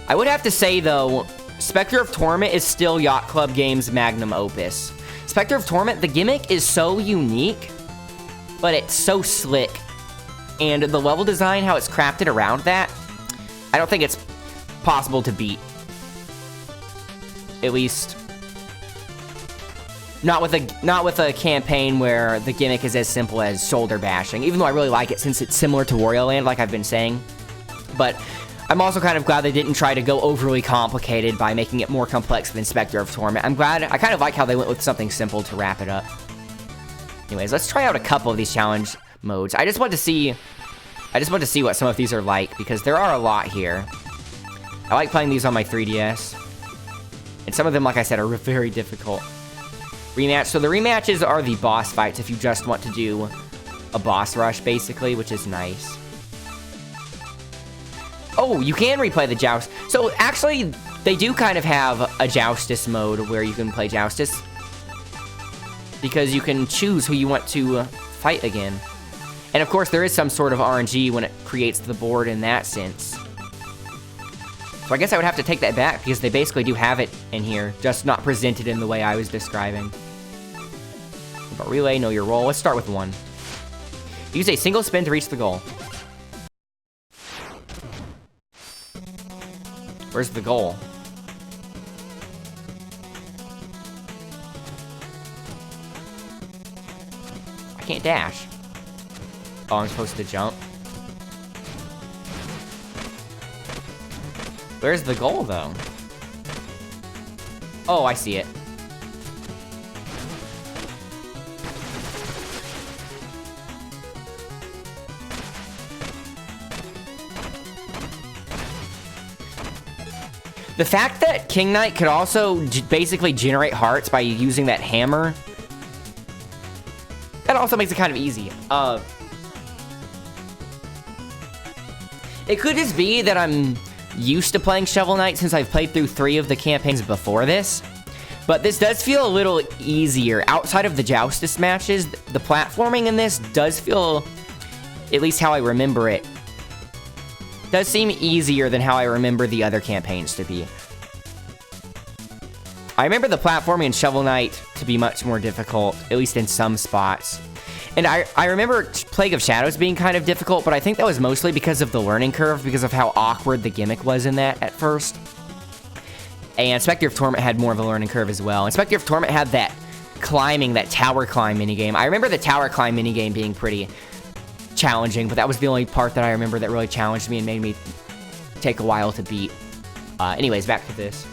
I would have to say, though, Spectre of Torment is still Yacht Club Games' magnum opus. Spectre of Torment, the gimmick is so unique, but it's so slick. And the level design, how it's crafted around that, I don't think it's possible to beat. At least, not with a campaign where the gimmick is as simple as shoulder bashing, even though I really like it since it's similar to Wario Land, like I've been saying. But I'm also kind of glad they didn't try to go overly complicated by making it more complex than Spectre of Torment. I kind of like how they went with something simple to wrap it up. Anyways, let's try out a couple of these challenge modes. I just want to see what some of these are like, because there are a lot here. I like playing these on my 3DS. And some of them, like I said, are very difficult. Rematch. So the rematches are the boss fights if you just want to do a boss rush, basically, which is nice. Oh, you can replay the Joust. So, actually, they do kind of have a Joustus mode where you can play Joustus. Because you can choose who you want to fight again. And, of course, there is some sort of RNG when it creates the board in that sense. So I guess I would have to take that back, because they basically do have it in here, just not presented in the way I was describing. But relay, know your role. Let's start with 1. Use a single spin to reach the goal. Where's the goal? I can't dash. Oh, I'm supposed to jump. Where's the goal, though? Oh, I see it. The fact that King Knight could also basically generate hearts by using that hammer, that also makes it kind of easy. It could just be that I'm used to playing Shovel Knight since I've played through 3 of the campaigns before this, but this does feel a little easier. Outside of the Joustus matches, the platforming in this does feel, at least how I remember it, does seem easier than how I remember the other campaigns to be. I remember the platforming in Shovel Knight to be much more difficult, at least in some spots. And I remember Plague of Shadows being kind of difficult, but I think that was mostly because of the learning curve, because of how awkward the gimmick was in that at first. And Spectre of Torment had more of a learning curve as well. And Spectre of Torment had that climbing, that tower climb minigame. I remember the tower climb minigame being pretty challenging, but that was the only part that I remember that really challenged me and made me take a while to beat. Anyways, back to this.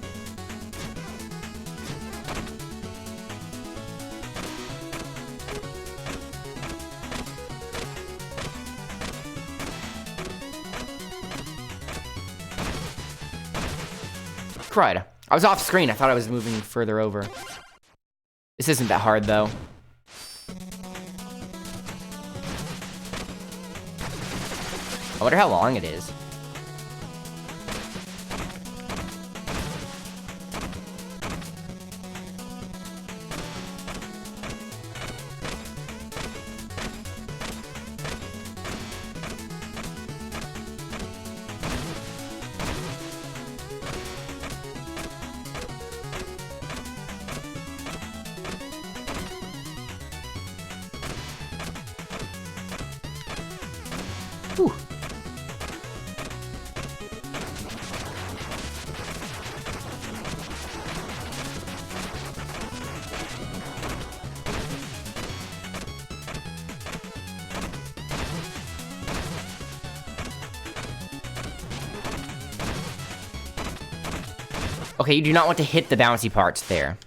Crud. I was off screen. I thought I was moving further over. This isn't that hard, though. I wonder how long it is. Whew. Okay, you do not want to hit the bouncy parts there.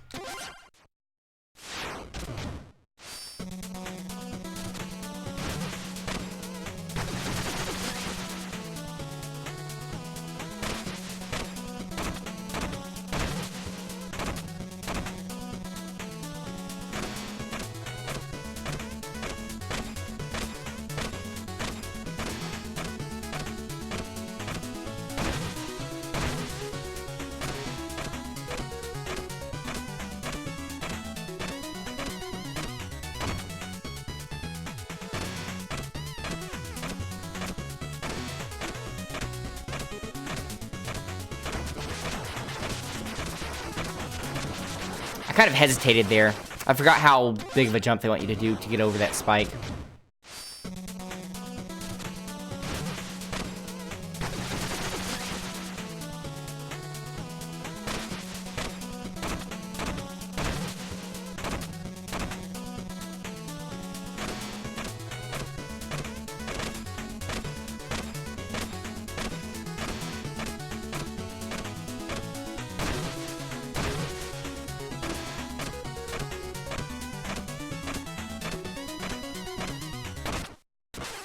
I kind of hesitated there. I forgot how big of a jump they want you to do to get over that spike.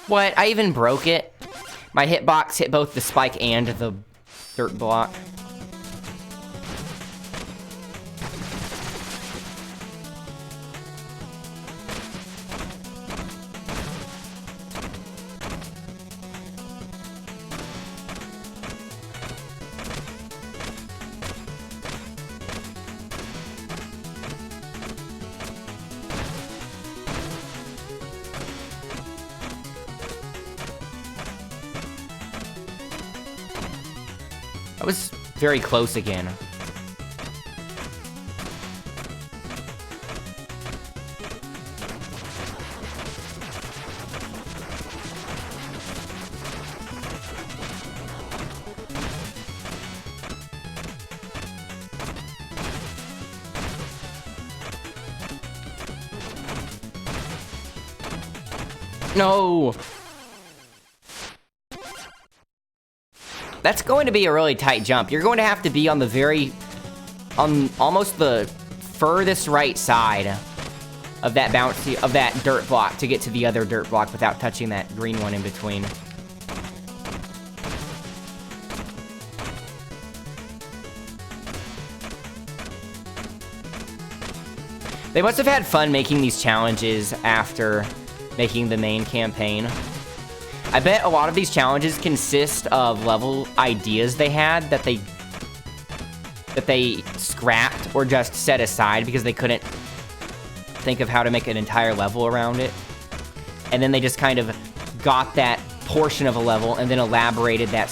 What? I even broke it? My hitbox hit both the spike and the dirt block. I was very close again. No! That's going to be a really tight jump. You're going to have to be on the almost the furthest right side of that dirt block to get to the other dirt block without touching that green one in between. They must have had fun making these challenges after making the main campaign. I bet a lot of these challenges consist of level ideas they had that they scrapped or just set aside because they couldn't think of how to make an entire level around it. And then they just kind of got that portion of a level and then elaborated that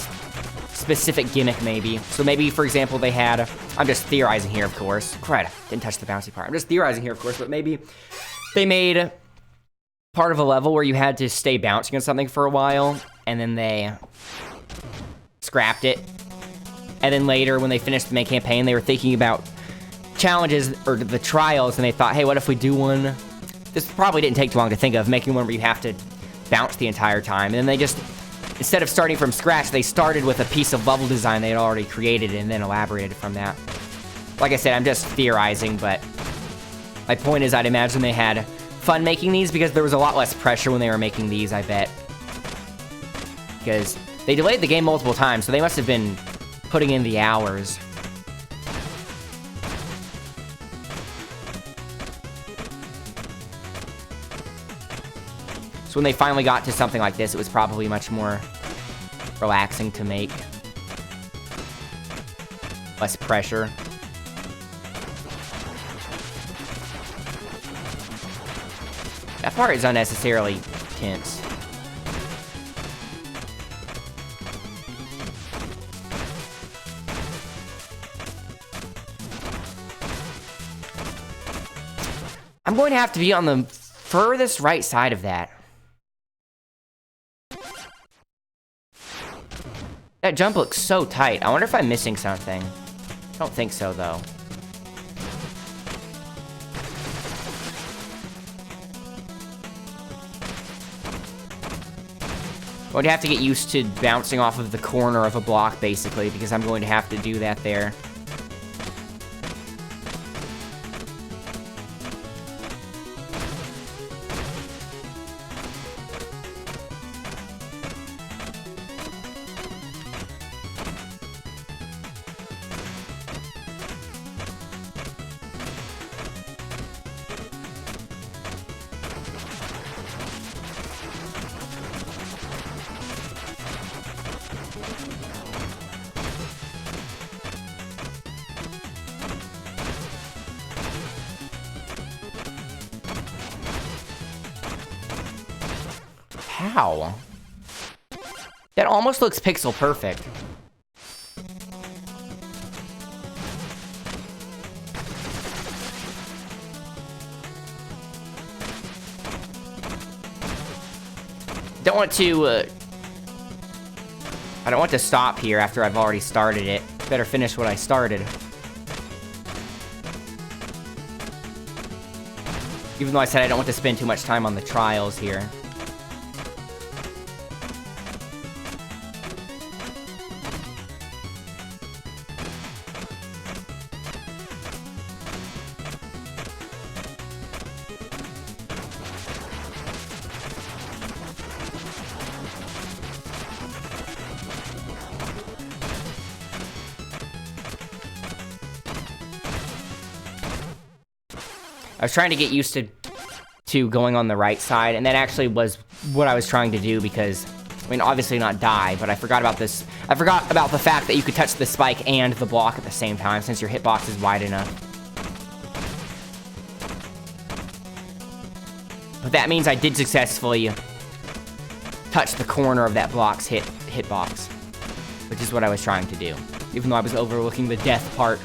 specific gimmick maybe. So maybe, for example, they had, I'm just theorizing here, of course. Crud, didn't touch the bouncy part. I'm just theorizing here, of course, but maybe they made part of a level where you had to stay bouncing on something for a while, and then they scrapped it. And then later, when they finished the main campaign, they were thinking about challenges, or the trials, and they thought, hey, what if we do one? This probably didn't take too long to think of, making one where you have to bounce the entire time. And then they just, instead of starting from scratch, they started with a piece of level design they had already created and then elaborated from that. Like I said, I'm just theorizing, but my point is I'd imagine they had fun making these because there was a lot less pressure when they were making these, I bet. Because they delayed the game multiple times, so they must have been putting in the hours. So when they finally got to something like this, it was probably much more relaxing to make. Less pressure. That part is unnecessarily tense. I'm going to have to be on the furthest right side of that. That jump looks so tight. I wonder if I'm missing something. I don't think so, though. I'm going to have to get used to bouncing off of the corner of a block, basically, because I'm going to have to do that there. How? That almost looks pixel perfect. don't want to, I don't want to stop here after I've already started it. Better finish what I started. Even though I said I don't want to spend too much time on the trials here. I was trying to get used to going on the right side, and that actually was what I was trying to do because, I mean, obviously not die, but I forgot about this. I forgot about the fact that you could touch the spike and the block at the same time since your hitbox is wide enough. But that means I did successfully touch the corner of that block's hitbox, which is what I was trying to do, even though I was overlooking the death part.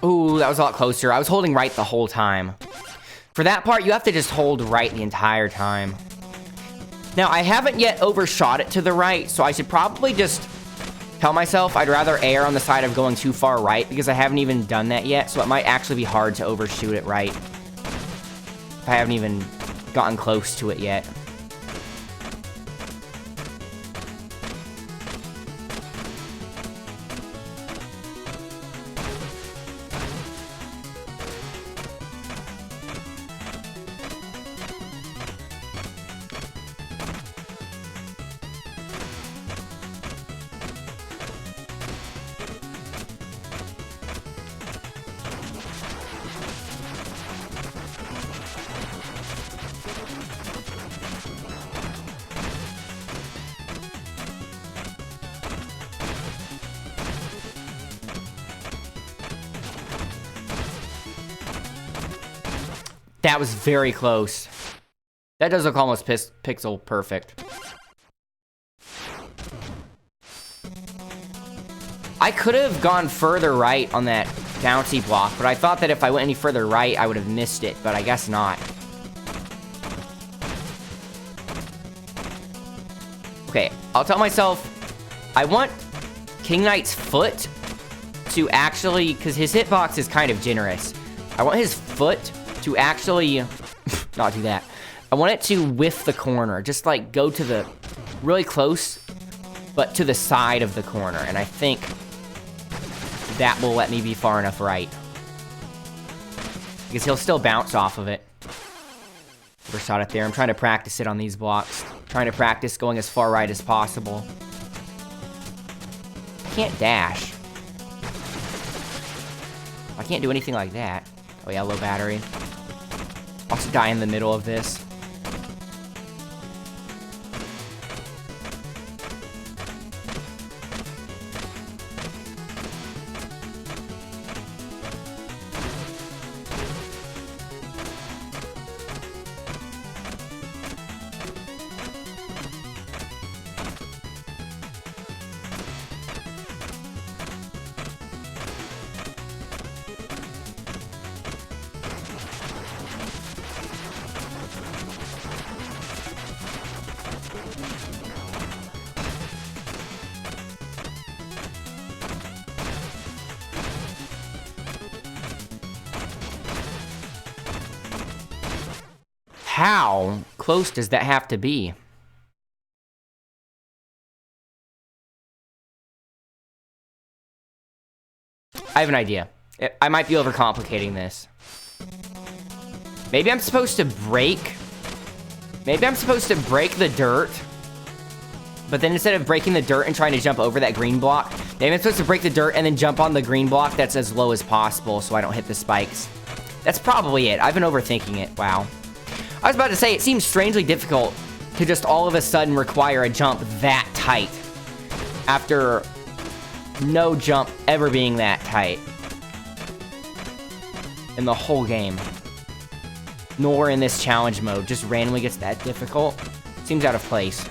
Ooh, that was a lot closer. I was holding right the whole time. For that part, you have to just hold right the entire time. Now, I haven't yet overshot it to the right, so I should probably just tell myself I'd rather err on the side of going too far right, because I haven't even done that yet, so it might actually be hard to overshoot it right. If I haven't even gotten close to it yet. That was very close. That does look almost pixel perfect. I could have gone further right on that bouncy block, but I thought that if I went any further right, I would have missed it, but I guess not. Okay, I'll tell myself, I want King Knight's foot to actually, because his hitbox is kind of generous. I want his foot to actually not do that. I want it to whiff the corner, just like go to the really close, but to the side of the corner. And I think that will let me be far enough right, because he'll still bounce off of it. Overshot it there. I'm trying to practice it on these blocks. Trying to practice going as far right as possible. I can't dash. I can't do anything like that. Oh yeah, low battery. I'll just die in the middle of this. How close does that have to be? I have an idea. I might be overcomplicating this. Maybe I'm supposed to break... Maybe I'm supposed to break the dirt. But then instead of breaking the dirt and trying to jump over that green block, maybe I'm supposed to break the dirt and then jump on the green block that's as low as possible so I don't hit the spikes. That's probably it. I've been overthinking it. Wow. I was about to say, it seems strangely difficult to just all of a sudden require a jump that tight after no jump ever being that tight in the whole game. Nor in this challenge mode, just randomly gets that difficult. Seems out of place.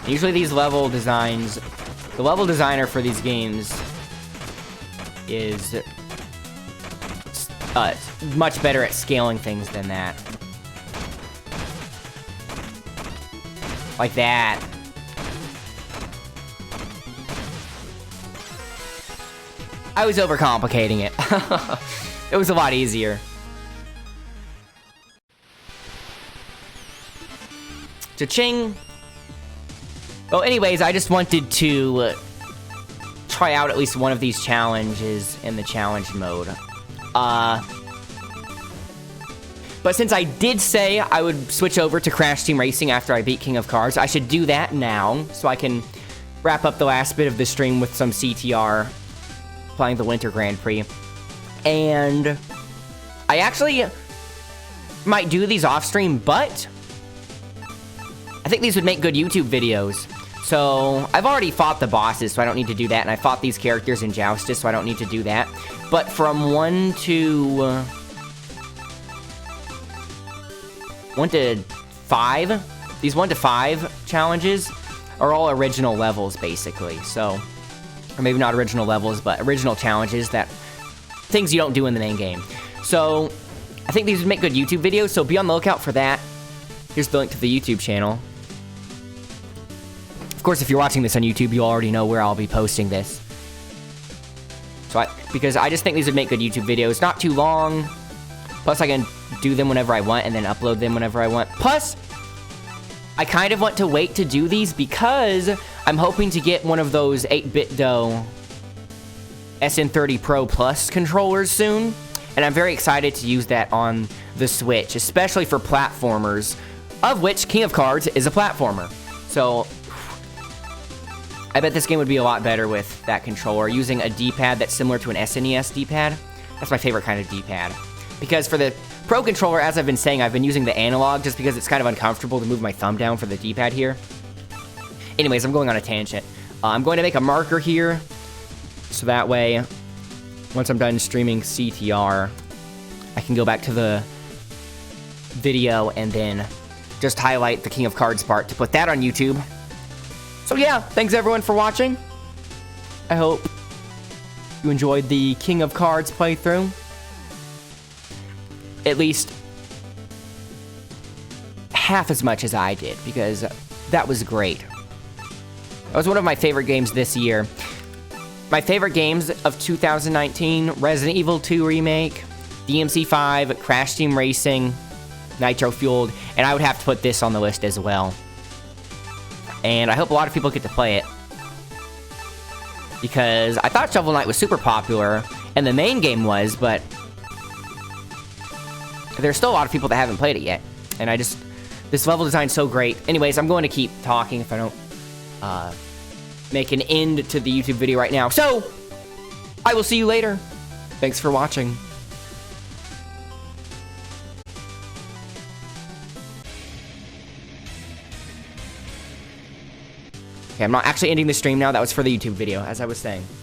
Usually these level designs, the level designer for these games is much better at scaling things than that. Like that. I was overcomplicating it. It was a lot easier. Cha-ching! Well, anyways, I just wanted to try out at least one of these challenges in the challenge mode. But since I did say I would switch over to Crash Team Racing after I beat King of Cards, I should do that now, so I can wrap up the last bit of the stream with some CTR playing the Winter Grand Prix. And I actually might do these off-stream, but I think these would make good YouTube videos. So, I've already fought the bosses, so I don't need to do that, and I fought these characters in Joustus, so I don't need to do that. But from 1 to 5, these 1 to 5 challenges are all original levels, basically. So, or maybe not original levels, but original challenges that, things you don't do in the main game. So, I think these would make good YouTube videos, so be on the lookout for that. Here's the link to the YouTube channel. Of course, if you're watching this on YouTube, you already know where I'll be posting this. So because I just think these would make good YouTube videos. Not too long. Plus, I can do them whenever I want and then upload them whenever I want. Plus, I kind of want to wait to do these because I'm hoping to get one of those 8BitDo SN30 Pro Plus controllers soon. And I'm very excited to use that on the Switch, especially for platformers, of which King of Cards is a platformer. So I bet this game would be a lot better with that controller, using a D-pad that's similar to an SNES D-pad. That's my favorite kind of D-pad. Because for the Pro controller, as I've been saying, I've been using the analog just because it's kind of uncomfortable to move my thumb down for the D-pad here. Anyways, I'm going on a tangent. I'm going to make a marker here, so that way, once I'm done streaming CTR, I can go back to the video and then just highlight the King of Cards part to put that on YouTube. So yeah, thanks everyone for watching. I hope you enjoyed the King of Cards playthrough. At least half as much as I did, because that was great. That was one of my favorite games this year. My favorite games of 2019, Resident Evil 2 Remake, DMC5, Crash Team Racing, Nitro Fueled, and I would have to put this on the list as well. And I hope a lot of people get to play it, because I thought Shovel Knight was super popular, and the main game was, but there's still a lot of people that haven't played it yet. And this level design's so great. Anyways, I'm going to keep talking if I don't make an end to the YouTube video right now. So, I will see you later. Thanks for watching. Okay, I'm not actually ending the stream now. That was for the YouTube video, as I was saying.